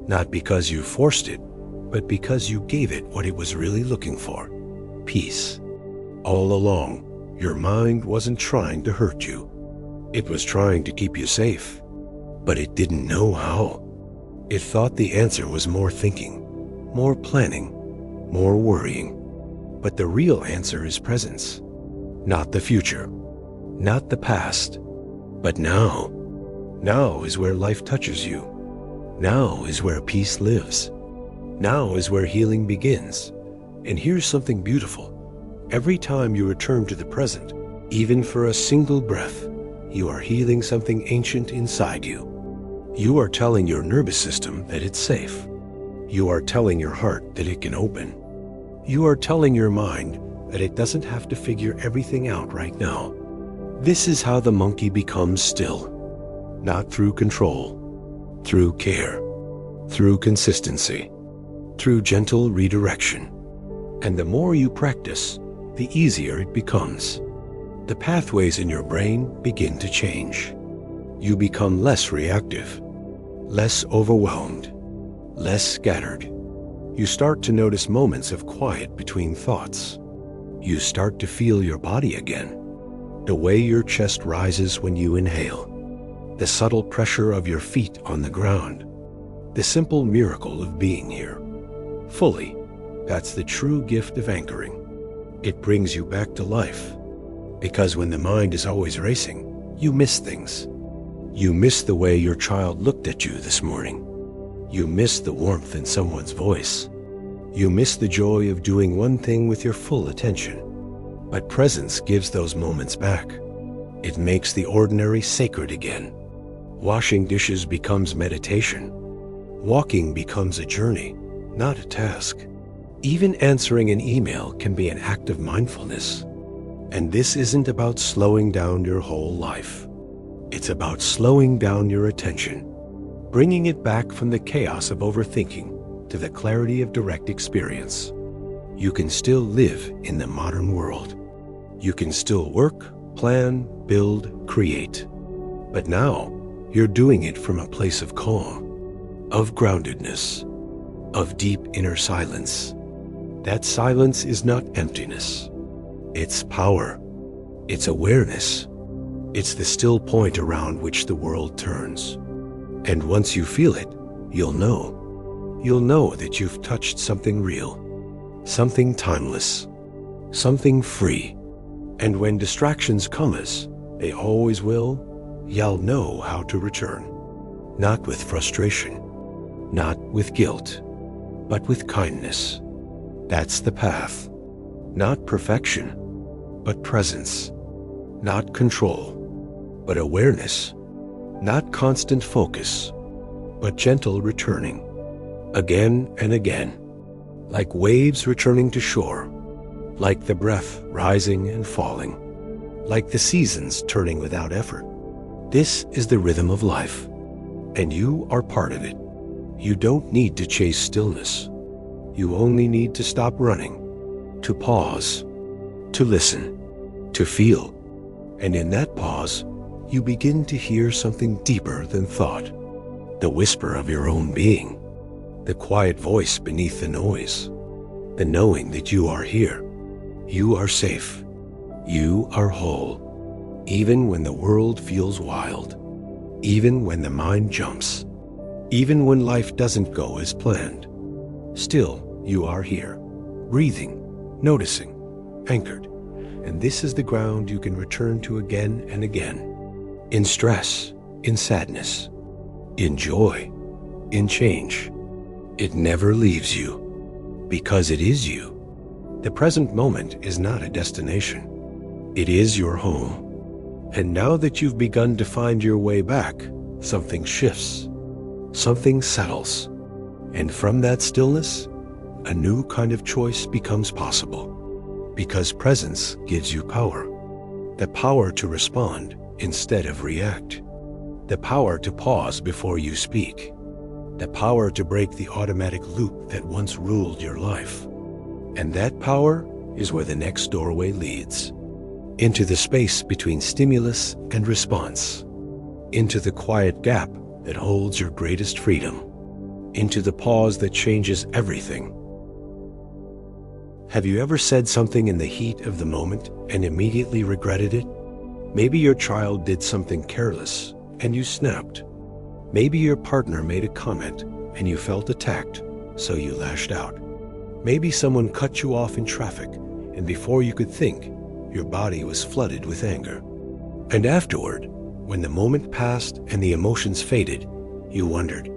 Not because you forced it, but because you gave it what it was really looking for: peace. All along, your mind wasn't trying to hurt you. It was trying to keep you safe. But it didn't know how. It thought the answer was more thinking, more planning, more worrying. But the real answer is presence. Not the future, not the past, but now. Now is where life touches you. Now is where peace lives. Now is where healing begins. And here's something beautiful. Every time you return to the present, even for a single breath, you are healing something ancient inside you. You are telling your nervous system that it's safe. You are telling your heart that it can open. You are telling your mind that it doesn't have to figure everything out right now. This is how the monkey becomes still. Not through control, through care, through consistency, through gentle redirection. And the more you practice, the easier it becomes. The pathways in your brain begin to change. You become less reactive, less overwhelmed, less scattered. You start to notice moments of quiet between thoughts. You start to feel your body again. The way your chest rises when you inhale. The subtle pressure of your feet on the ground. The simple miracle of being here. Fully, that's the true gift of anchoring. It brings you back to life. Because when the mind is always racing, you miss things. You miss the way your child looked at you this morning. You miss the warmth in someone's voice. You miss the joy of doing one thing with your full attention. But presence gives those moments back. It makes the ordinary sacred again. Washing dishes becomes meditation. Walking becomes a journey, not a task. Even answering an email can be an act of mindfulness. And this isn't about slowing down your whole life. It's about slowing down your attention, bringing it back from the chaos of overthinking to the clarity of direct experience. You can still live in the modern world. You can still work, plan, build, create. But now, you're doing it from a place of calm, of groundedness, of deep inner silence. That silence is not emptiness. It's power. It's awareness. It's the still point around which the world turns. And once you feel it, you'll know. You'll know that you've touched something real, something timeless, something free. And when distractions come, as they always will, you'll know how to return. Not with frustration, not with guilt, but with kindness. That's the path. Not perfection, but presence. Not control, but awareness. Not constant focus, but gentle returning. Again and again, like waves returning to shore, like the breath rising and falling, like the seasons turning without effort. This is the rhythm of life, and you are part of it. You don't need to chase stillness. You only need to stop running, to pause, to listen, to feel. And in that pause, you begin to hear something deeper than thought. The whisper of your own being, the quiet voice beneath the noise, the knowing that you are here. You are safe. You are whole. Even when the world feels wild, even when the mind jumps, even when life doesn't go as planned, still you are here, breathing, noticing, anchored. And this is the ground you can return to again and again, in stress, in sadness, in joy, in change. It never leaves you, because it is you. The present moment is not a destination. It is your home. And now that you've begun to find your way back, something shifts, something settles. And from that stillness, a new kind of choice becomes possible. Because presence gives you power, the power to respond instead of react, the power to pause before you speak, the power to break the automatic loop that once ruled your life. And that power is where the next doorway leads, into the space between stimulus and response, into the quiet gap that holds your greatest freedom, into the pause that changes everything. Have you ever said something in the heat of the moment and immediately regretted it? Maybe your child did something careless and you snapped. Maybe your partner made a comment and you felt attacked, so you lashed out. Maybe someone cut you off in traffic, and before you could think, your body was flooded with anger. And afterward, when the moment passed and the emotions faded, you wondered,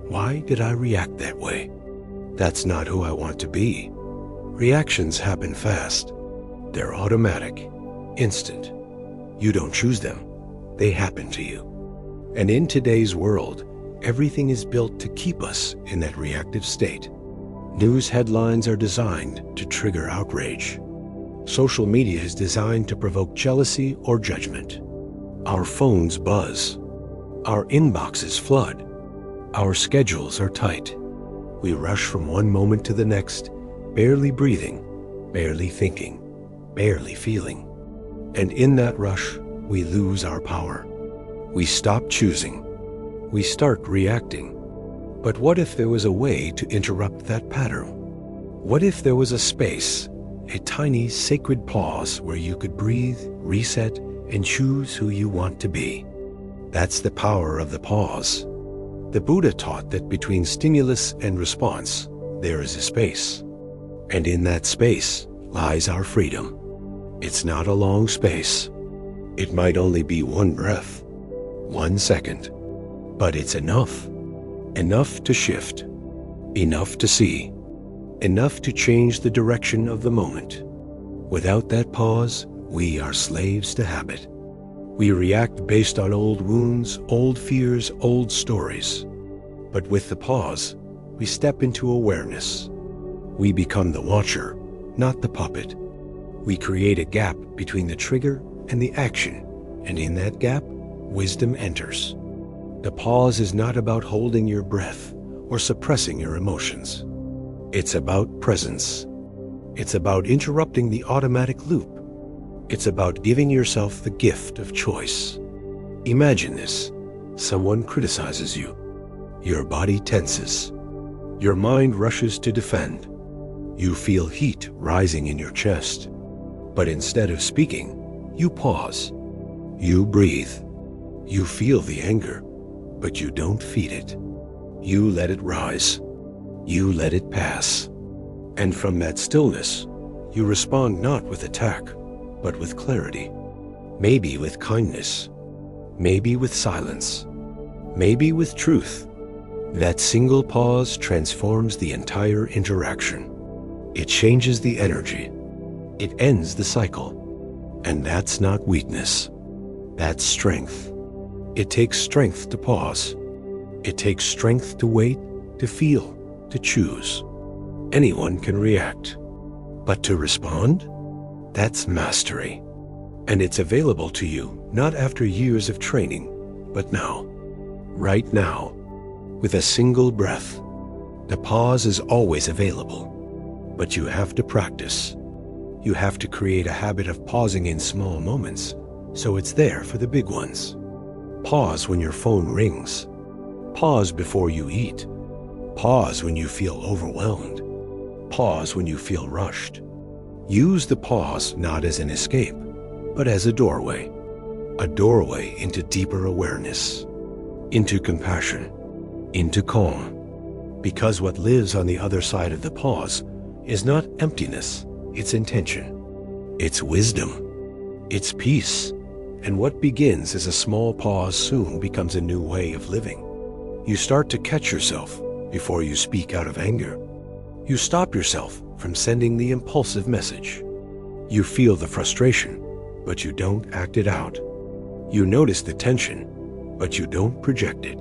why did I react that way? That's not who I want to be. Reactions happen fast. They're automatic, instant. You don't choose them. They happen to you. And in today's world, everything is built to keep us in that reactive state. News headlines are designed to trigger outrage. Social media is designed to provoke jealousy or judgment. Our phones buzz. Our inboxes flood. Our schedules are tight. We rush from one moment to the next, barely breathing, barely thinking, barely feeling. And in that rush, we lose our power. We stop choosing. We start reacting. But what if there was a way to interrupt that pattern? What if there was a space, a tiny sacred pause where you could breathe, reset, and choose who you want to be? That's the power of the pause. The Buddha taught that between stimulus and response, there is a space. And in that space lies our freedom. It's not a long space. It might only be one breath, 1 second, but it's enough. Enough to shift, enough to see, enough to change the direction of the moment. Without that pause, we are slaves to habit. We react based on old wounds, old fears, old stories. But with the pause, we step into awareness. We become the watcher, not the puppet. We create a gap between the trigger and the action, and in that gap, wisdom enters. The pause is not about holding your breath or suppressing your emotions. It's about presence. It's about interrupting the automatic loop. It's about giving yourself the gift of choice. Imagine this. Someone criticizes you. Your body tenses. Your mind rushes to defend. You feel heat rising in your chest. But instead of speaking, you pause. You breathe. You feel the anger, but you don't feed it. You let it rise. You let it pass. And from that stillness, you respond not with attack, but with clarity. Maybe with kindness. Maybe with silence. Maybe with truth. That single pause transforms the entire interaction. It changes the energy. It ends the cycle. And that's not weakness. That's strength. It takes strength to pause. It takes strength to wait, to feel, to choose. Anyone can react. But to respond? That's mastery. And it's available to you not after years of training, but now. Right now. With a single breath. The pause is always available. But you have to practice. You have to create a habit of pausing in small moments, so it's there for the big ones. Pause when your phone rings. Pause before you eat. Pause when you feel overwhelmed. Pause when you feel rushed. Use the pause not as an escape, but as a doorway. A doorway into deeper awareness, into compassion, into calm. Because what lives on the other side of the pause is not emptiness, it's intention. It's wisdom. It's peace. And what begins as a small pause soon becomes a new way of living. You start to catch yourself before you speak out of anger. You stop yourself from sending the impulsive message. You feel the frustration, but you don't act it out. You notice the tension, but you don't project it.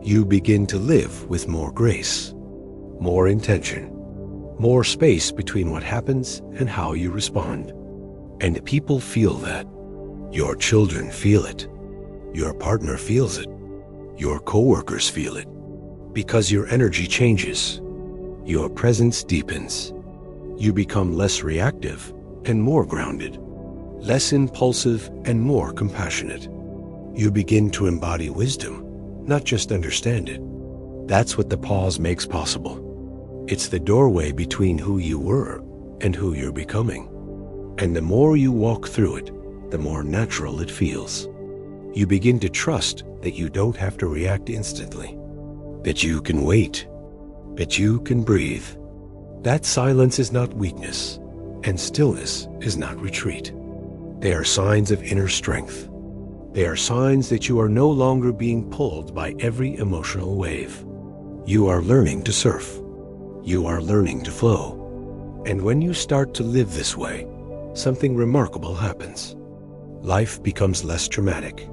You begin to live with more grace, more intention, more space between what happens and how you respond. And people feel that. Your children feel it. Your partner feels it. Your coworkers feel it, because your energy changes. Your presence deepens. You become less reactive and more grounded, less impulsive and more compassionate. You begin to embody wisdom, not just understand it. That's what the pause makes possible. It's the doorway between who you were and who you're becoming. And the more you walk through it, the more natural it feels. You begin to trust that you don't have to react instantly, that you can wait, that you can breathe. That silence is not weakness, and stillness is not retreat. They are signs of inner strength. They are signs that you are no longer being pulled by every emotional wave. You are learning to surf. You are learning to flow. And when you start to live this way, something remarkable happens. Life becomes less dramatic.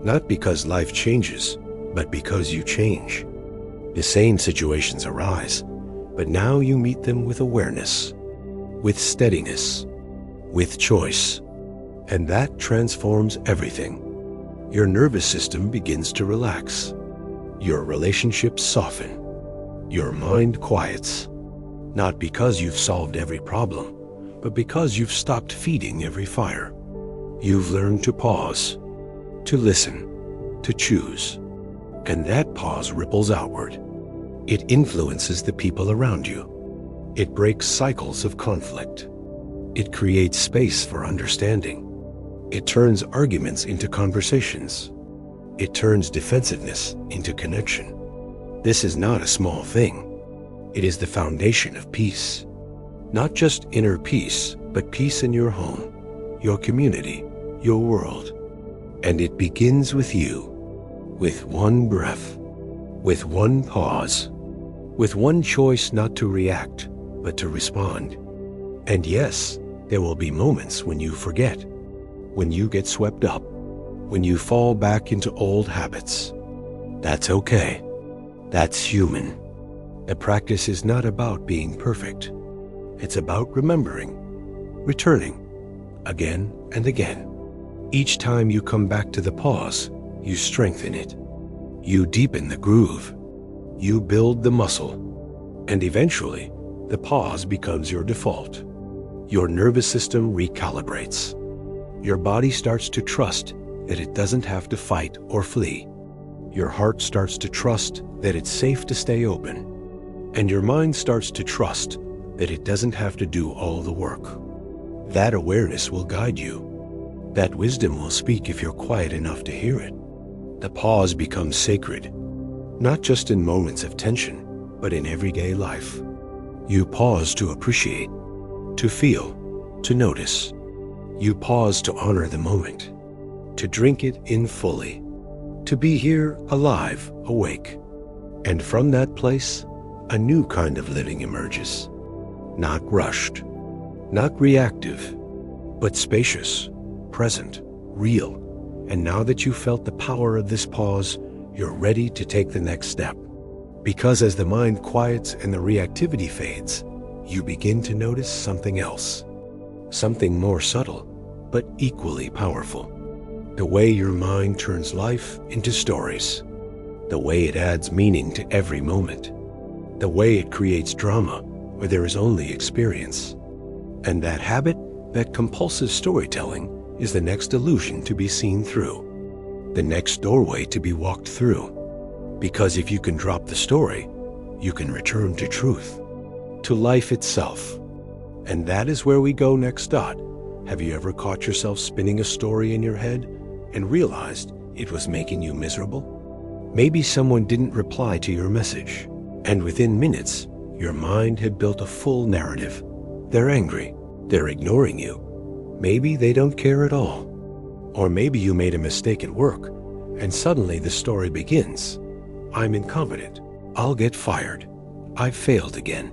Not because life changes, but because you change. The same situations arise, but now you meet them with awareness, with steadiness, with choice. And that transforms everything. Your nervous system begins to relax. Your relationships soften. Your mind quiets. Not because you've solved every problem, but because you've stopped feeding every fire. You've learned to pause, to listen, to choose. And that pause ripples outward. It influences the people around you. It breaks cycles of conflict. It creates space for understanding. It turns arguments into conversations. It turns defensiveness into connection. This is not a small thing. It is the foundation of peace. Not just inner peace, but peace in your home, your community, your world. And it begins with you, with one breath, with one pause, with one choice not to react, but to respond. And yes, there will be moments when you forget, when you get swept up, when you fall back into old habits. That's okay. That's human. The practice is not about being perfect. It's about remembering, returning, again and again. Each time you come back to the pause, you strengthen it. You deepen the groove. You build the muscle. And eventually, the pause becomes your default. Your nervous system recalibrates. Your body starts to trust that it doesn't have to fight or flee. Your heart starts to trust that it's safe to stay open. And your mind starts to trust that it doesn't have to do all the work. That awareness will guide you. That wisdom will speak if you're quiet enough to hear it. The pause becomes sacred, not just in moments of tension, but in everyday life. You pause to appreciate, to feel, to notice. You pause to honor the moment, to drink it in fully, to be here alive, awake. And from that place, a new kind of living emerges. Not rushed, not reactive, but spacious, present, real. And now that you've felt the power of this pause, you're ready to take the next step. Because as the mind quiets and the reactivity fades, you begin to notice something else. Something more subtle, but equally powerful. The way your mind turns life into stories. The way it adds meaning to every moment. The way it creates drama where there is only experience. And that habit, that compulsive storytelling, is the next illusion to be seen through. The next doorway to be walked through. Because if you can drop the story, you can return to truth, to life itself. And that is where we go next. Have you ever caught yourself spinning a story in your head and realized it was making you miserable? Maybe someone didn't reply to your message, and within minutes, your mind had built a full narrative. They're angry. They're ignoring you. Maybe they don't care at all. Or maybe you made a mistake at work, and suddenly the story begins. I'm incompetent. I'll get fired. I've failed again.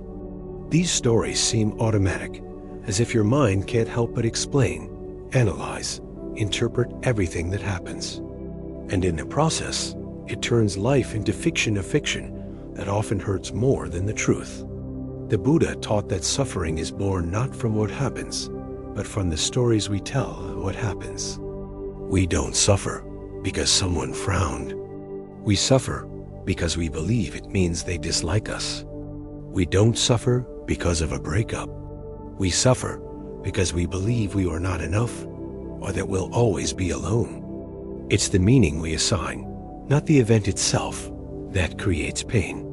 These stories seem automatic, as if your mind can't help but explain, analyze, interpret everything that happens. And in the process, it turns life into fiction of fiction that often hurts more than the truth. The Buddha taught that suffering is born not from what happens, but from the stories we tell of what happens. We don't suffer because someone frowned. We suffer because we believe it means they dislike us. We don't suffer because of a breakup. We suffer because we believe we are not enough or that we'll always be alone. It's the meaning we assign, not the event itself, that creates pain.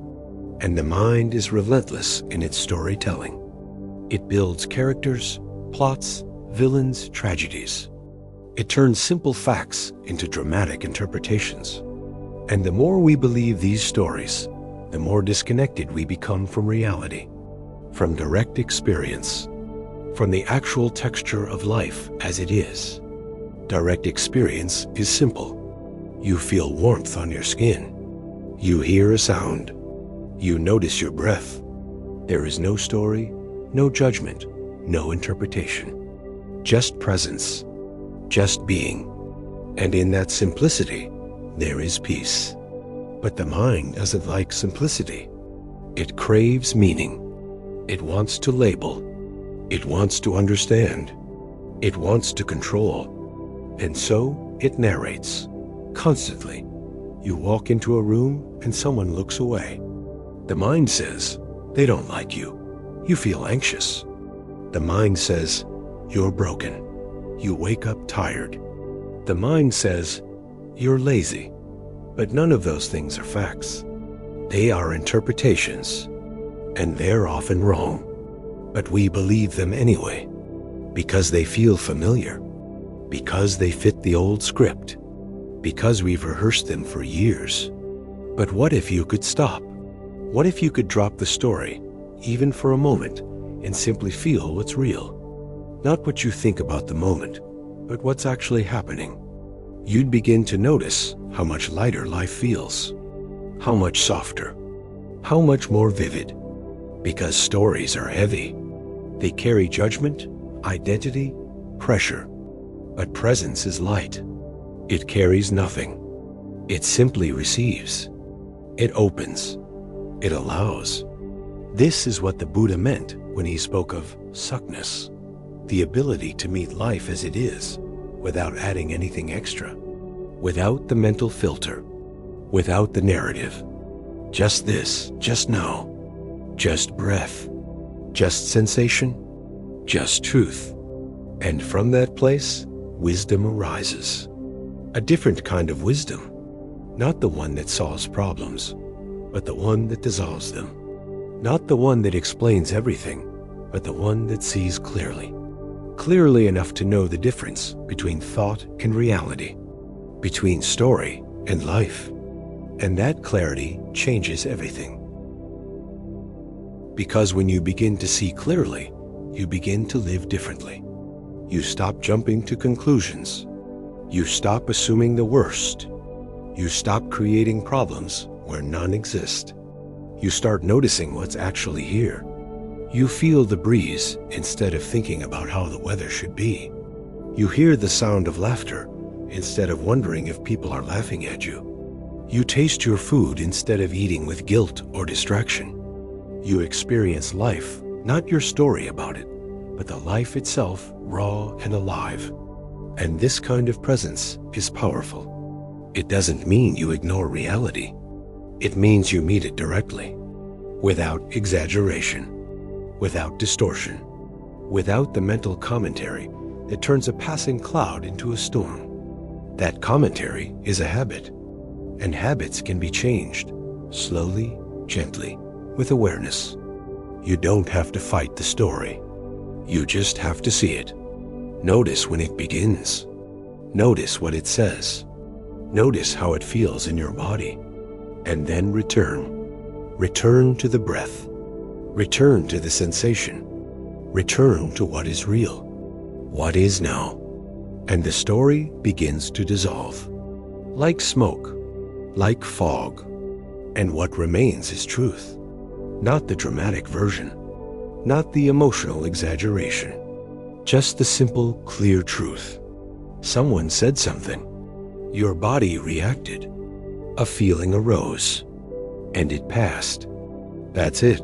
And the mind is relentless in its storytelling. It builds characters, plots, villains, tragedies. It turns simple facts into dramatic interpretations. And the more we believe these stories, the more disconnected we become from reality, from direct experience, from the actual texture of life as it is. Direct experience is simple. You feel warmth on your skin. You hear a sound. You notice your breath. There is no story, no judgment, no interpretation. Just presence, just being. And in that simplicity, there is peace. But the mind doesn't like simplicity. It craves meaning. It wants to label. It wants to understand. It wants to control. And so it narrates, constantly. You walk into a room and someone looks away. The mind says, they don't like you. You feel anxious. The mind says, you're broken. You wake up tired. The mind says, you're lazy. But none of those things are facts. They are interpretations, and they're often wrong. But we believe them anyway, because they feel familiar, because they fit the old script, because we've rehearsed them for years. But what if you could stop? What if you could drop the story, even for a moment, and simply feel what's real? Not what you think about the moment, but what's actually happening. You'd begin to notice how much lighter life feels, how much softer, how much more vivid. Because stories are heavy. They carry judgment, identity, pressure. But presence is light. It carries nothing. It simply receives. It opens. It allows. This is what the Buddha meant when he spoke of suckness, the ability to meet life as it is, without adding anything extra, without the mental filter, without the narrative. Just this, just now, just breath, just sensation, just truth. And from that place, wisdom arises. A different kind of wisdom, not the one that solves problems, but the one that dissolves them. Not the one that explains everything, but the one that sees clearly. Clearly enough to know the difference between thought and reality, between story and life. And that clarity changes everything. Because when you begin to see clearly, you begin to live differently. You stop jumping to conclusions. You stop assuming the worst. You stop creating problems where none exist. You start noticing what's actually here. You feel the breeze instead of thinking about how the weather should be. You hear the sound of laughter instead of wondering if people are laughing at you. You taste your food instead of eating with guilt or distraction. You experience life, not your story about it, but the life itself, raw and alive. And this kind of presence is powerful. It doesn't mean you ignore reality. It means you meet it directly, without exaggeration, without distortion, without the mental commentary that turns a passing cloud into a storm. That commentary is a habit, and habits can be changed, slowly, gently, with awareness. You don't have to fight the story. You just have to see it. Notice when it begins. Notice what it says. Notice how it feels in your body. And then return. Return to the breath. Return to the sensation. Return to what is real. What is now. And the story begins to dissolve. Like smoke. Like fog. And what remains is truth. Not the dramatic version. Not the emotional exaggeration. Just the simple, clear truth. Someone said something. Your body reacted. A feeling arose. And it passed. That's it.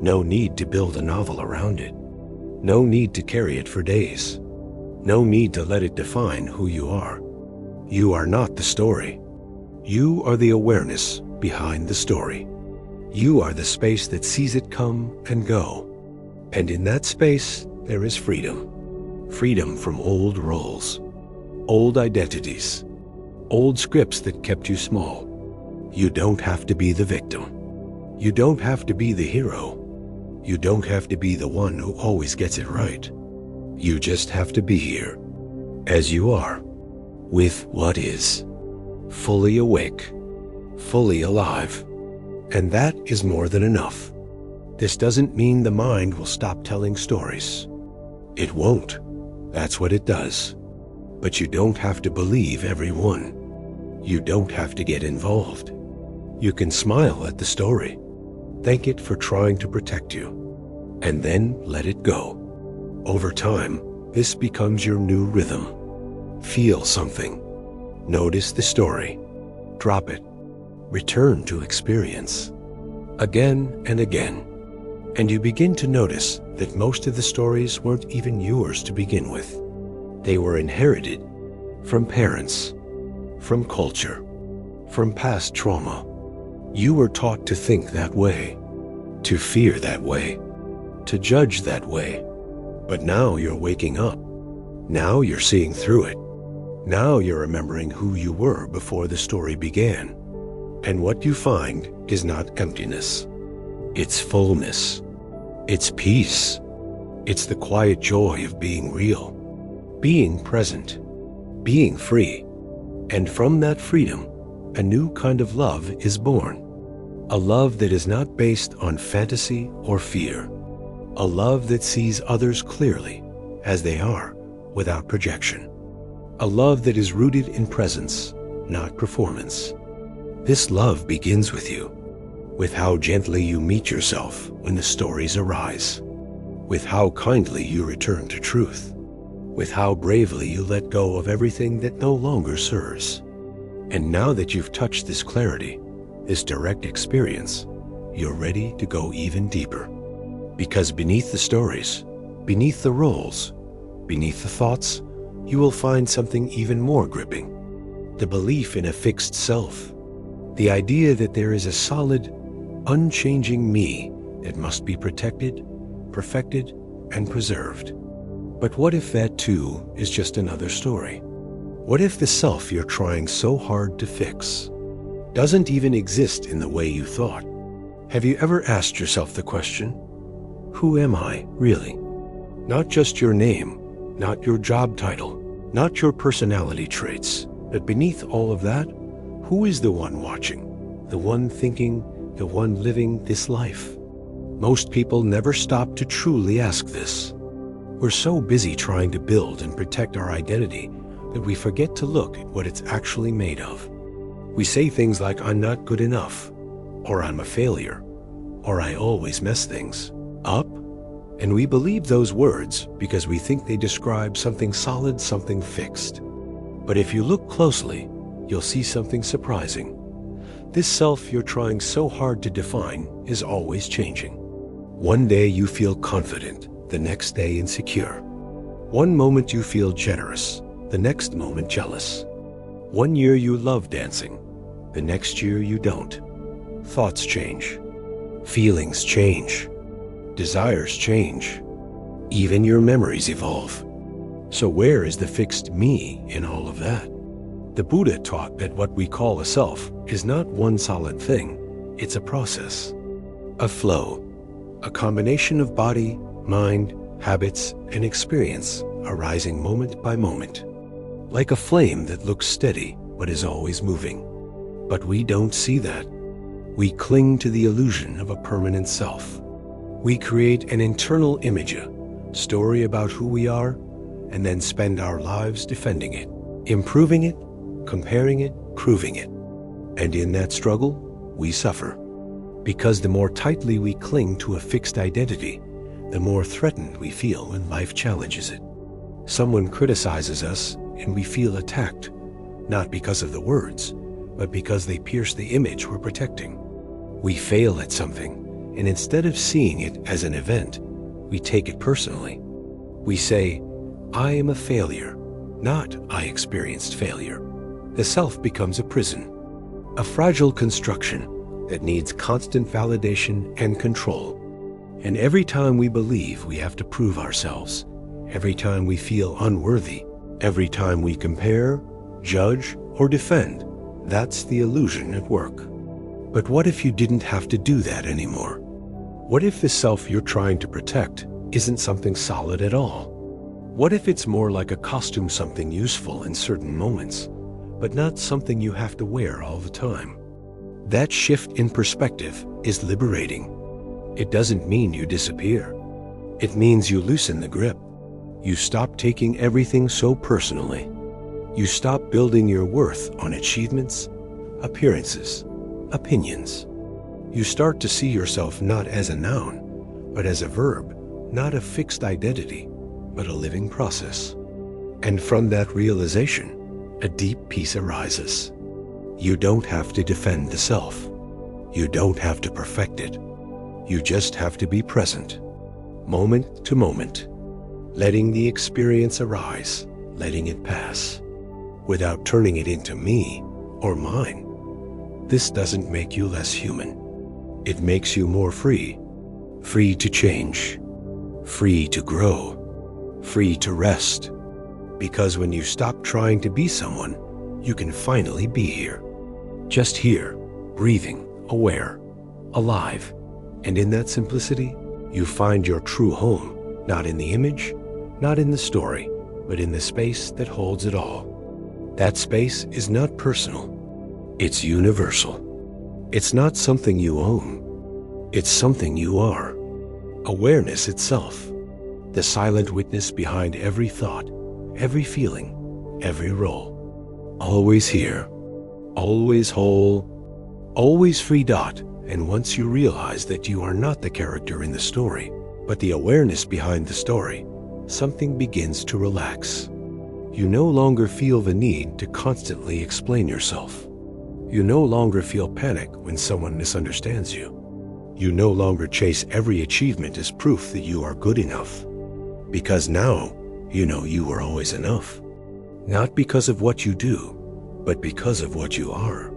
No need to build a novel around it. No need to carry it for days. No need to let it define who you are. You are not the story. You are the awareness behind the story. You are the space that sees it come and go. And in that space, there is freedom. Freedom from old roles, old identities, old scripts that kept you small. You don't have to be the victim. You don't have to be the hero. You don't have to be the one who always gets it right. You just have to be here, as you are, with what is, fully awake, fully alive. And that is more than enough. This doesn't mean the mind will stop telling stories. It won't. That's what it does. But you don't have to believe every one. You don't have to get involved. You can smile at the story, thank it for trying to protect you, and then let it go. Over time, this becomes your new rhythm. Feel something. Notice the story. Drop it. Return to experience. Again and again. And you begin to notice that most of the stories weren't even yours to begin with. They were inherited from parents, from culture, from past trauma. You were taught to think that way, to fear that way, to judge that way. But now you're waking up. Now you're seeing through it. Now you're remembering who you were before the story began. And what you find is not emptiness. It's fullness. It's peace. It's the quiet joy of being real, being present, being free. And from that freedom, a new kind of love is born. A love that is not based on fantasy or fear. A love that sees others clearly, as they are, without projection. A love that is rooted in presence, not performance. This love begins with you, with how gently you meet yourself when the stories arise, with how kindly you return to truth, with how bravely you let go of everything that no longer serves. And now that you've touched this clarity, this direct experience, you're ready to go even deeper. Because beneath the stories, beneath the roles, beneath the thoughts, you will find something even more gripping. The belief in a fixed self. The idea that there is a solid, unchanging me that must be protected, perfected, and preserved. But what if that too is just another story? What if the self you're trying so hard to fix doesn't even exist in the way you thought? Have you ever asked yourself the question, who am I really? Not just your name, not your job title, not your personality traits, but beneath all of that, who is the one watching, the one thinking, the one living this life? Most people never stop to truly ask this. We're so busy trying to build and protect our identity that we forget to look at what it's actually made of. We say things like, I'm not good enough, or I'm a failure, or I always mess things up. And we believe those words because we think they describe something solid, something fixed. But if you look closely, you'll see something surprising. This self you're trying so hard to define is always changing. One day you feel confident, the next day insecure. One moment you feel generous, the next moment jealous. One year you love dancing, the next year you don't. Thoughts change. Feelings change. Desires change. Even your memories evolve. So where is the fixed me in all of that? The Buddha taught that what we call a self is not one solid thing. It's a process, a flow, a combination of body, mind, habits, and experience arising moment by moment. Like a flame that looks steady but is always moving. But we don't see that. We cling to the illusion of a permanent self. We create an internal image, a story about who we are, and then spend our lives defending it, improving it, comparing it, proving it. And in that struggle, we suffer. Because the more tightly we cling to a fixed identity, the more threatened we feel when life challenges it. Someone criticizes us and we feel attacked, not because of the words, but because they pierce the image we're protecting. We fail at something, and instead of seeing it as an event, we take it personally. We say, I am a failure, not I experienced failure. The self becomes a prison. a fragile construction that needs constant validation and control. And every time we believe we have to prove ourselves, every time we feel unworthy, every time we compare, judge, or defend, that's the illusion at work. But what if you didn't have to do that anymore? What if the self you're trying to protect isn't something solid at all? What if it's more like a costume, something useful in certain moments, but not something you have to wear all the time? That shift in perspective is liberating. It doesn't mean you disappear. It means you loosen the grip. You stop taking everything so personally. You stop building your worth on achievements, appearances, opinions. You start to see yourself not as a noun, but as a verb, not a fixed identity, but a living process. And from that realization, a deep peace arises. You don't have to defend the self. You don't have to perfect it. You just have to be present, moment to moment, letting the experience arise, letting it pass, without turning it into me or mine. This doesn't make you less human. It makes you more free, free to change, free to grow, free to rest. Because when you stop trying to be someone, you can finally be here. Just here, breathing, aware, alive. And in that simplicity, you find your true home, not in the image, not in the story, but in the space that holds it all. That space is not personal. It's universal. It's not something you own. It's something you are. Awareness itself, the silent witness behind every thought, every feeling, every role. Always here, always whole, always free. And once you realize that you are not the character in the story, but the awareness behind the story, something begins to relax. You no longer feel the need to constantly explain yourself. You no longer feel panic when someone misunderstands you. You no longer chase every achievement as proof that you are good enough. Because now, you know you were always enough. Not because of what you do, but because of what you are.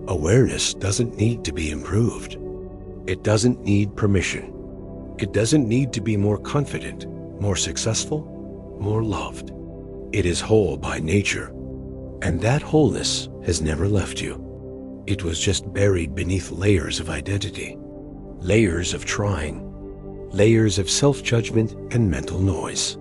Awareness doesn't need to be improved. It doesn't need permission. It doesn't need to be more confident, more successful, more loved. It is whole by nature, and that wholeness has never left you. It was just buried beneath layers of identity, layers of trying, layers of self-judgment and mental noise.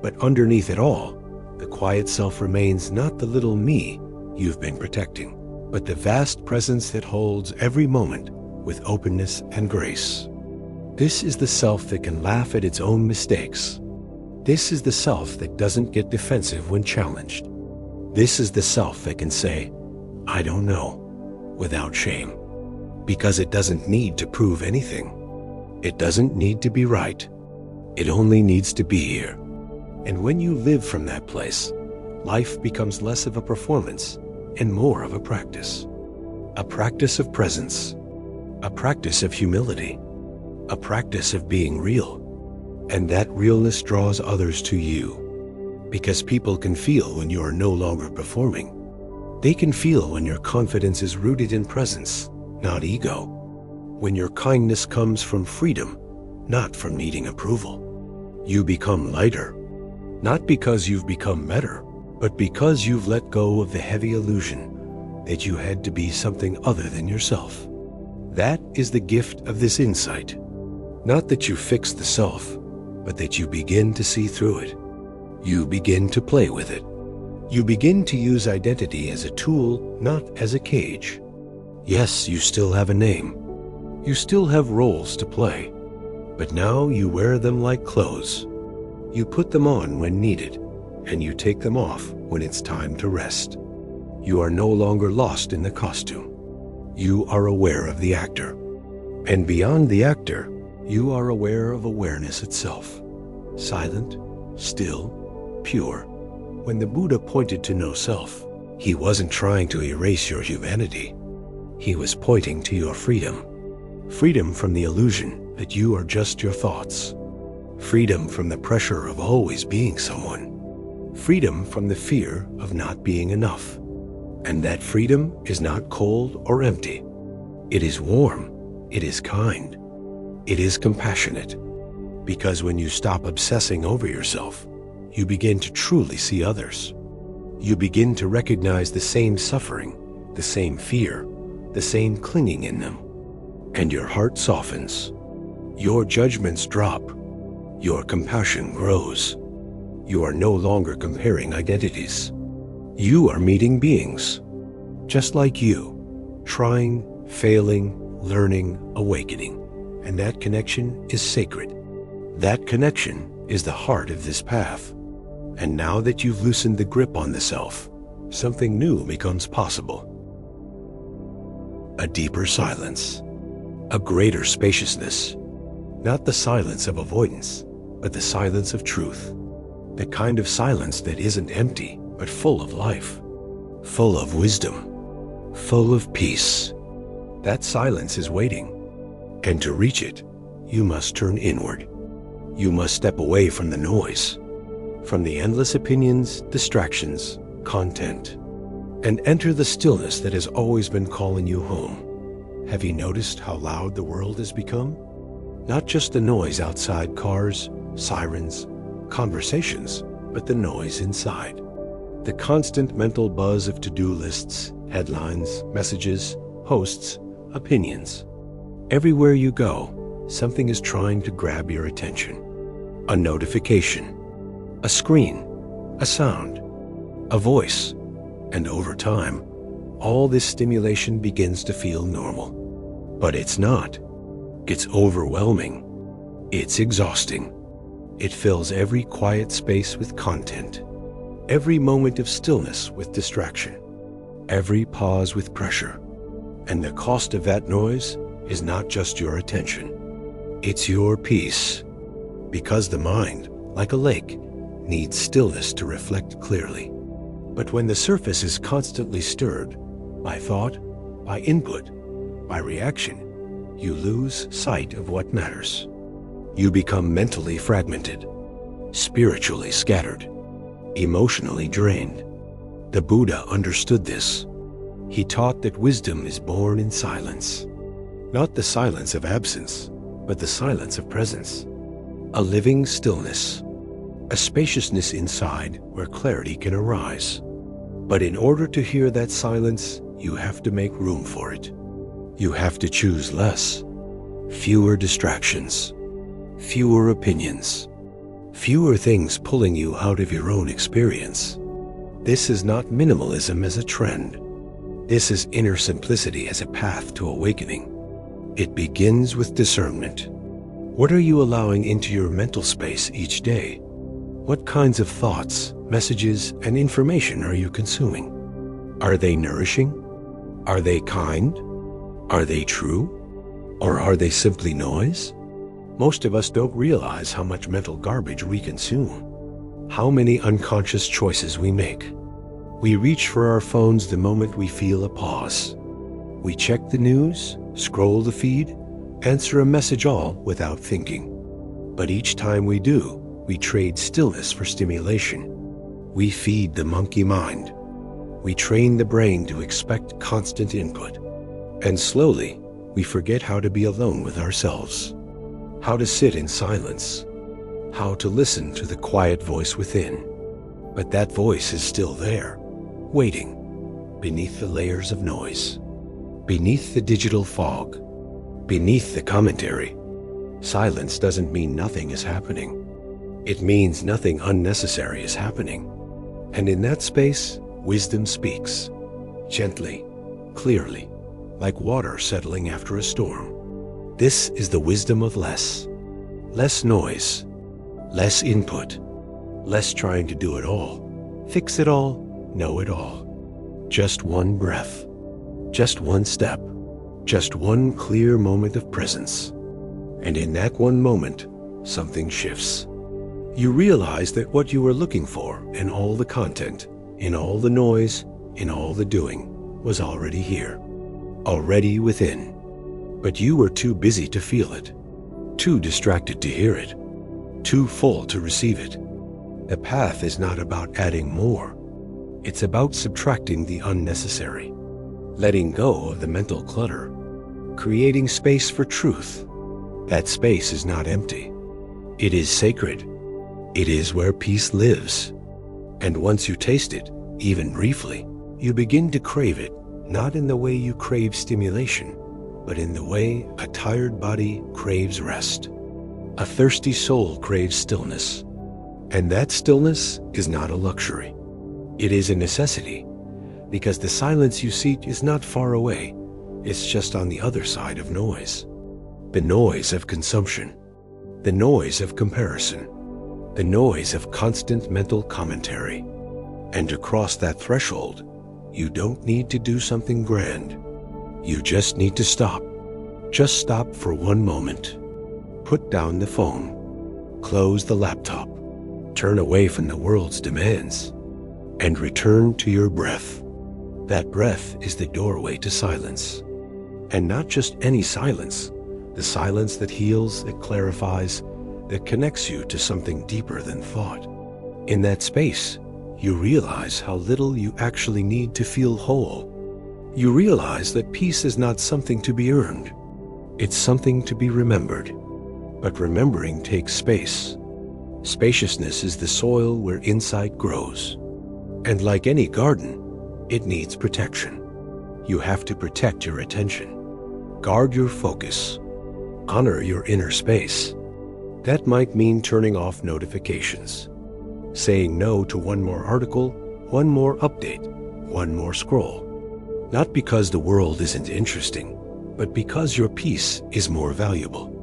But underneath it all, the quiet self remains not the little me you've been protecting, but the vast presence that holds every moment with openness and grace. This is the self that can laugh at its own mistakes. This is the self that doesn't get defensive when challenged. This is the self that can say, I don't know, without shame. Because it doesn't need to prove anything. It doesn't need to be right. It only needs to be here. And when you live from that place, life becomes less of a performance and more of a practice of presence, a practice of humility, a practice of being real. And that realness draws others to you, because people can feel when you are no longer performing. They can feel when your confidence is rooted in presence, not ego, when your kindness comes from freedom, not from needing approval. You become lighter, not because you've become better, but because you've let go of the heavy illusion that you had to be something other than yourself. That is the gift of this insight. Not that you fix the self, but that you begin to see through it. You begin to play with it. You begin to use identity as a tool, not as a cage. Yes, you still have a name. You still have roles to play. But now you wear them like clothes. You put them on when needed, and you take them off when it's time to rest. You are no longer lost in the costume. You are aware of the actor. And beyond the actor, you are aware of awareness itself. Silent, still, pure. When the Buddha pointed to no self, he wasn't trying to erase your humanity. He was pointing to your freedom. Freedom from the illusion that you are just your thoughts. Freedom from the pressure of always being someone. Freedom from the fear of not being enough. And that freedom is not cold or empty. It is warm. It is kind. It is compassionate. Because when you stop obsessing over yourself, you begin to truly see others. You begin to recognize the same suffering, the same fear, the same clinging in them. And your heart softens. Your judgments drop. Your compassion grows. You are no longer comparing identities. You are meeting beings, just like you, trying, failing, learning, awakening. And that connection is sacred. That connection is the heart of this path. And now that you've loosened the grip on the self, something new becomes possible. A deeper silence, a greater spaciousness, not the silence of avoidance, but the silence of truth. The kind of silence that isn't empty, but full of life, full of wisdom, full of peace. That silence is waiting. And to reach it, you must turn inward. You must step away from the noise, from the endless opinions, distractions, content, and enter the stillness that has always been calling you home. Have you noticed how loud the world has become? Not just the noise outside cars, sirens, conversations, but the noise inside. The constant mental buzz of to-do lists, headlines, messages, posts, opinions. Everywhere you go, something is trying to grab your attention. A notification, a screen, a sound, a voice, and over time, all this stimulation begins to feel normal. But it's not. It's overwhelming. It's exhausting. It fills every quiet space with content, every moment of stillness with distraction, every pause with pressure. And the cost of that noise is not just your attention. It's your peace. Because the mind, like a lake, needs stillness to reflect clearly. But when the surface is constantly stirred by thought, by input, by reaction, you lose sight of what matters. You become mentally fragmented, spiritually scattered, emotionally drained. The Buddha understood this. He taught that wisdom is born in silence. Not the silence of absence, but the silence of presence. A living stillness, a spaciousness inside where clarity can arise. But in order to hear that silence, you have to make room for it. You have to choose less, fewer distractions, fewer opinions, fewer things pulling you out of your own experience. This is not minimalism as a trend. This is inner simplicity as a path to awakening. It begins with discernment. What are you allowing into your mental space each day? What kinds of thoughts, messages, and information are you consuming? Are they nourishing? Are they kind? Are they true? Or are they simply noise? Most of us don't realize how much mental garbage we consume, how many unconscious choices we make. We reach for our phones the moment we feel a pause. We check the news, scroll the feed, answer a message all without thinking. But each time we do, we trade stillness for stimulation. We feed the monkey mind. We train the brain to expect constant input. And slowly, we forget how to be alone with ourselves, how to sit in silence, how to listen to the quiet voice within. But that voice is still there, waiting, beneath the layers of noise, beneath the digital fog, beneath the commentary. Silence doesn't mean nothing is happening. It means nothing unnecessary is happening. And in that space, wisdom speaks, gently, clearly, like water settling after a storm. This is the wisdom of less. Less noise, less input, less trying to do it all, fix it all, know it all. Just one breath, just one step, just one clear moment of presence. And in that one moment, something shifts. You realize that what you were looking for in all the content, in all the noise, in all the doing, was already here, already within. But you were too busy to feel it, too distracted to hear it, too full to receive it. The path is not about adding more. It's about subtracting the unnecessary, letting go of the mental clutter, creating space for truth. That space is not empty. It is sacred. It is where peace lives. And once you taste it, even briefly, you begin to crave it, not in the way you crave stimulation, but in the way a tired body craves rest. A thirsty soul craves stillness. And that stillness is not a luxury. It is a necessity, because the silence you seek is not far away. It's just on the other side of noise. The noise of consumption, the noise of comparison, the noise of constant mental commentary. And to cross that threshold, you don't need to do something grand. You just need to stop. Just stop for one moment. Put down the phone. Close the laptop. Turn away from the world's demands. And return to your breath. That breath is the doorway to silence. And not just any silence. The silence that heals, that clarifies, that connects you to something deeper than thought. In that space, you realize how little you actually need to feel whole. You realize that peace is not something to be earned. It's something to be remembered. But remembering takes space. Spaciousness is the soil where insight grows. And like any garden, it needs protection. You have to protect your attention. Guard your focus. Honor your inner space. That might mean turning off notifications, saying no to one more article, one more update, one more scroll. Not because the world isn't interesting, but because your peace is more valuable.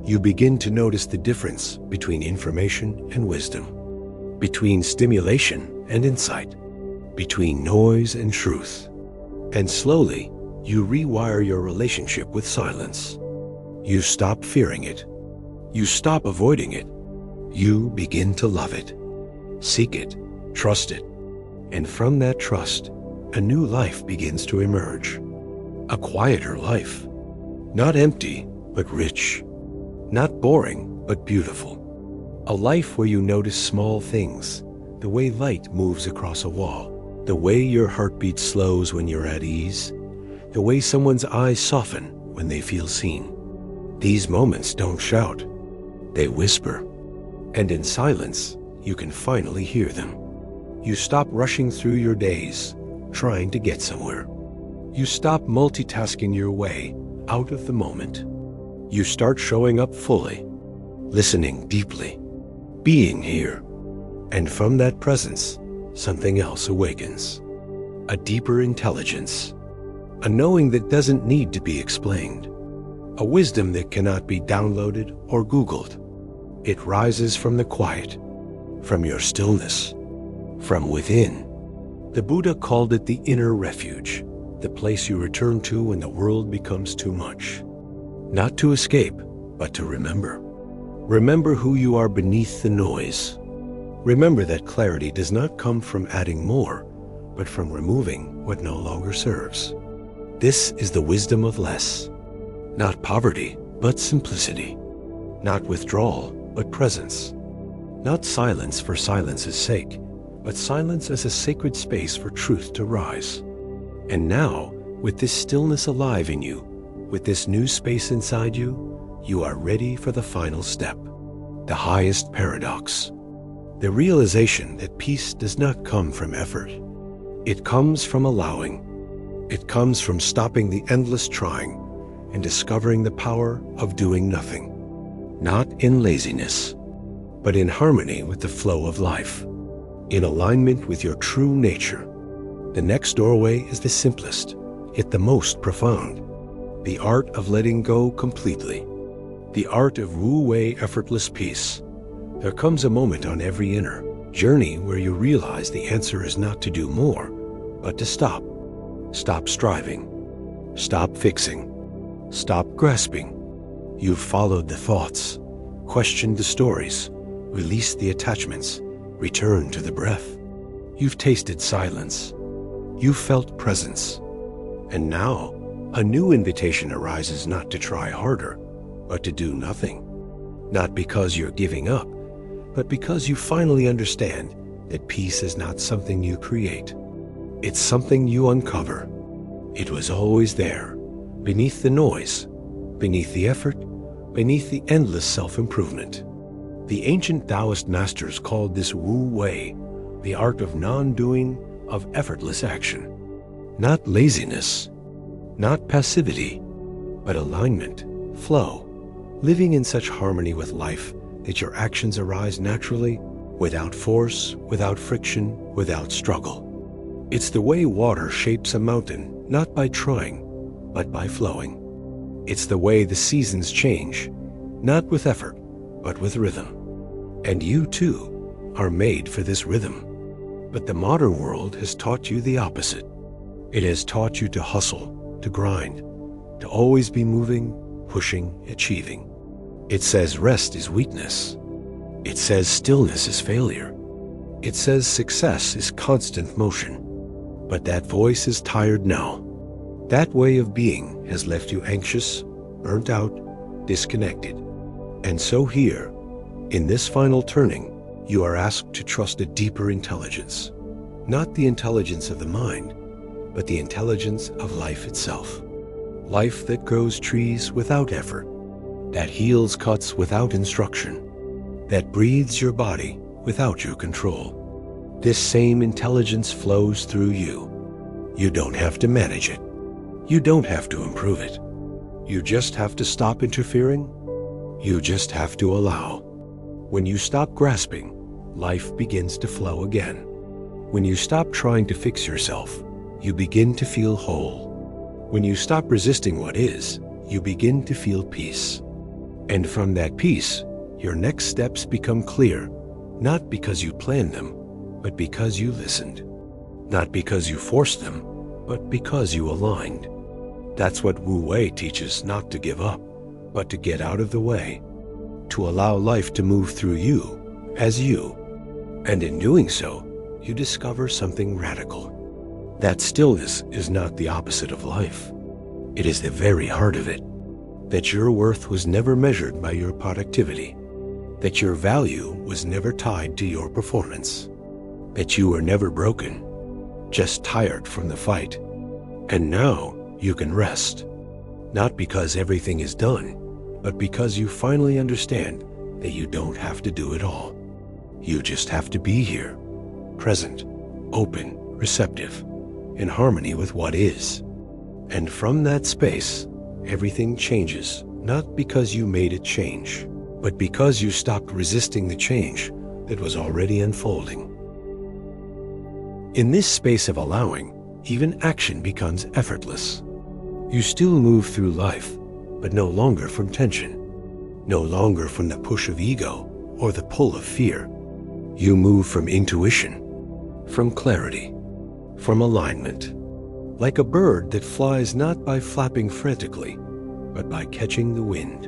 You begin to notice the difference between information and wisdom, between stimulation and insight, between noise and truth. And slowly, you rewire your relationship with silence. You stop fearing it. You stop avoiding it. You begin to love it. Seek it. Trust it. And from that trust, a new life begins to emerge. A quieter life. Not empty, but rich. Not boring, but beautiful. A life where you notice small things, the way light moves across a wall, the way your heartbeat slows when you're at ease, the way someone's eyes soften when they feel seen. These moments don't shout. They whisper. And in silence, you can finally hear them. You stop rushing through your days, trying to get somewhere. You stop multitasking your way out of the moment. You start showing up fully, listening deeply, being here. And from that presence, something else awakens. A deeper intelligence. A knowing that doesn't need to be explained. A wisdom that cannot be downloaded or Googled. It rises from the quiet, from your stillness, from within. The Buddha called it the inner refuge, the place you return to when the world becomes too much. Not to escape, but to remember. Remember who you are beneath the noise. Remember that clarity does not come from adding more, but from removing what no longer serves. This is the wisdom of less. Not poverty, but simplicity. Not withdrawal, but presence. Not silence for silence's sake, but silence as a sacred space for truth to rise. And now, with this stillness alive in you, with this new space inside you, you are ready for the final step, the highest paradox. The realization that peace does not come from effort. It comes from allowing. It comes from stopping the endless trying and discovering the power of doing nothing. Not in laziness, but in harmony with the flow of life, in alignment with your true nature. The next doorway is the simplest, yet the most profound. The art of letting go completely. The art of wu-wei effortless peace. There comes a moment on every inner journey where you realize the answer is not to do more, but to stop. Stop striving. Stop fixing. Stop grasping. You've followed the thoughts, questioned the stories, released the attachments, returned to the breath. You've tasted silence. You've felt presence. And now, a new invitation arises not to try harder, but to do nothing. Not because you're giving up, but because you finally understand that peace is not something you create. It's something you uncover. It was always there, beneath the noise, beneath the effort, beneath the endless self-improvement. The ancient Taoist masters called this Wu Wei, the art of non-doing, of effortless action. Not laziness, not passivity, but alignment, flow, living in such harmony with life that your actions arise naturally, without force, without friction, without struggle. It's the way water shapes a mountain, not by trying, but by flowing. It's the way the seasons change, not with effort, but with rhythm. And you, too, are made for this rhythm. But the modern world has taught you the opposite. It has taught you to hustle, to grind, to always be moving, pushing, achieving. It says rest is weakness. It says stillness is failure. It says success is constant motion. But that voice is tired now. That way of being has left you anxious, burnt out, disconnected. And so here, in this final turning, you are asked to trust a deeper intelligence. Not the intelligence of the mind, but the intelligence of life itself. Life that grows trees without effort, that heals cuts without instruction, that breathes your body without your control. This same intelligence flows through you. You don't have to manage it. You don't have to improve it. You just have to stop interfering. You just have to allow. When you stop grasping, life begins to flow again. When you stop trying to fix yourself, you begin to feel whole. When you stop resisting what is, you begin to feel peace. And from that peace, your next steps become clear, not because you planned them, but because you listened. Not because you forced them, but because you aligned. That's what Wu Wei teaches, not to give up, but to get out of the way, to allow life to move through you as you. And in doing so, you discover something radical. That stillness is not the opposite of life. It is the very heart of it. That your worth was never measured by your productivity. That your value was never tied to your performance. That you were never broken, just tired from the fight. And now you can rest. Not because everything is done, but because you finally understand that you don't have to do it all. You just have to be here, present, open, receptive, in harmony with what is. And from that space, everything changes, not because you made it change, but because you stopped resisting the change that was already unfolding. In this space of allowing, even action becomes effortless. You still move through life, but no longer from tension, no longer from the push of ego or the pull of fear. You move from intuition, from clarity, from alignment, like a bird that flies not by flapping frantically, but by catching the wind,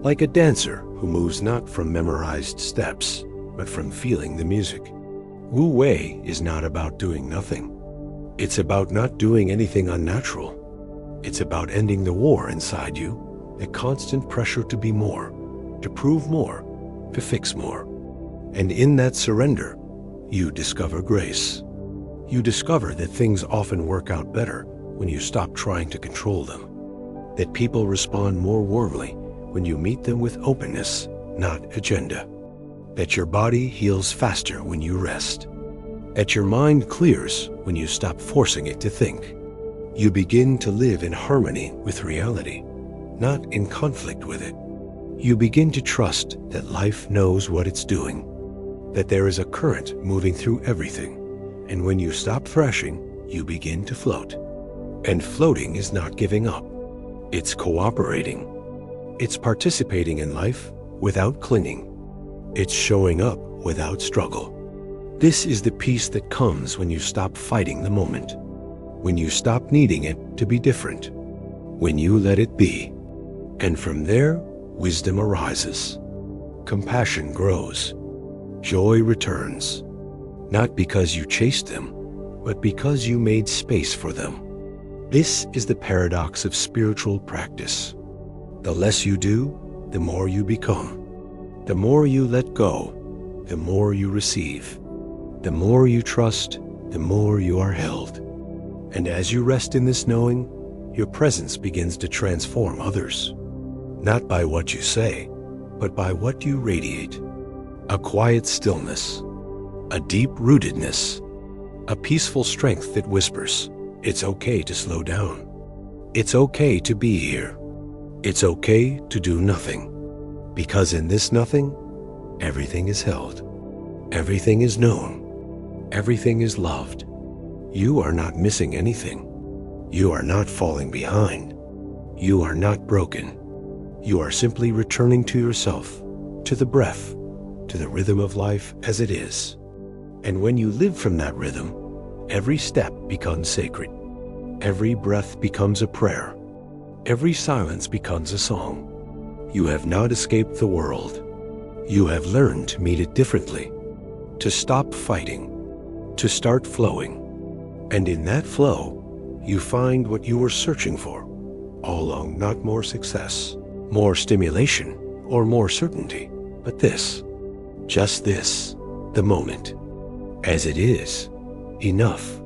like a dancer who moves not from memorized steps, but from feeling the music. Wu Wei is not about doing nothing. It's about not doing anything unnatural. It's about ending the war inside you, the constant pressure to be more, to prove more, to fix more. And in that surrender, you discover grace. You discover that things often work out better when you stop trying to control them. That people respond more warmly when you meet them with openness, not agenda. That your body heals faster when you rest. That your mind clears when you stop forcing it to think. You begin to live in harmony with reality, not in conflict with it. You begin to trust that life knows what it's doing, that there is a current moving through everything, and when you stop thrashing, you begin to float. And floating is not giving up. It's cooperating. It's participating in life without clinging. It's showing up without struggle. This is the peace that comes when you stop fighting the moment, when you stop needing it to be different, when you let it be. And from there, wisdom arises. Compassion grows. Joy returns. Not because you chased them, but because you made space for them. This is the paradox of spiritual practice. The less you do, the more you become. The more you let go, the more you receive. The more you trust, the more you are held. And as you rest in this knowing, your presence begins to transform others. Not by what you say, but by what you radiate. A quiet stillness, a deep rootedness, a peaceful strength that whispers, it's okay to slow down. It's okay to be here. It's okay to do nothing. Because in this nothing, everything is held. Everything is known. Everything is loved. You are not missing anything. You are not falling behind. You are not broken. You are simply returning to yourself, to the breath, to the rhythm of life as it is. And when you live from that rhythm, every step becomes sacred. Every breath becomes a prayer. Every silence becomes a song. You have not escaped the world. You have learned to meet it differently, to stop fighting, to start flowing. And in that flow, you find what you were searching for, all along not more success, more stimulation, or more certainty, but this, just this, the moment. As it is, enough.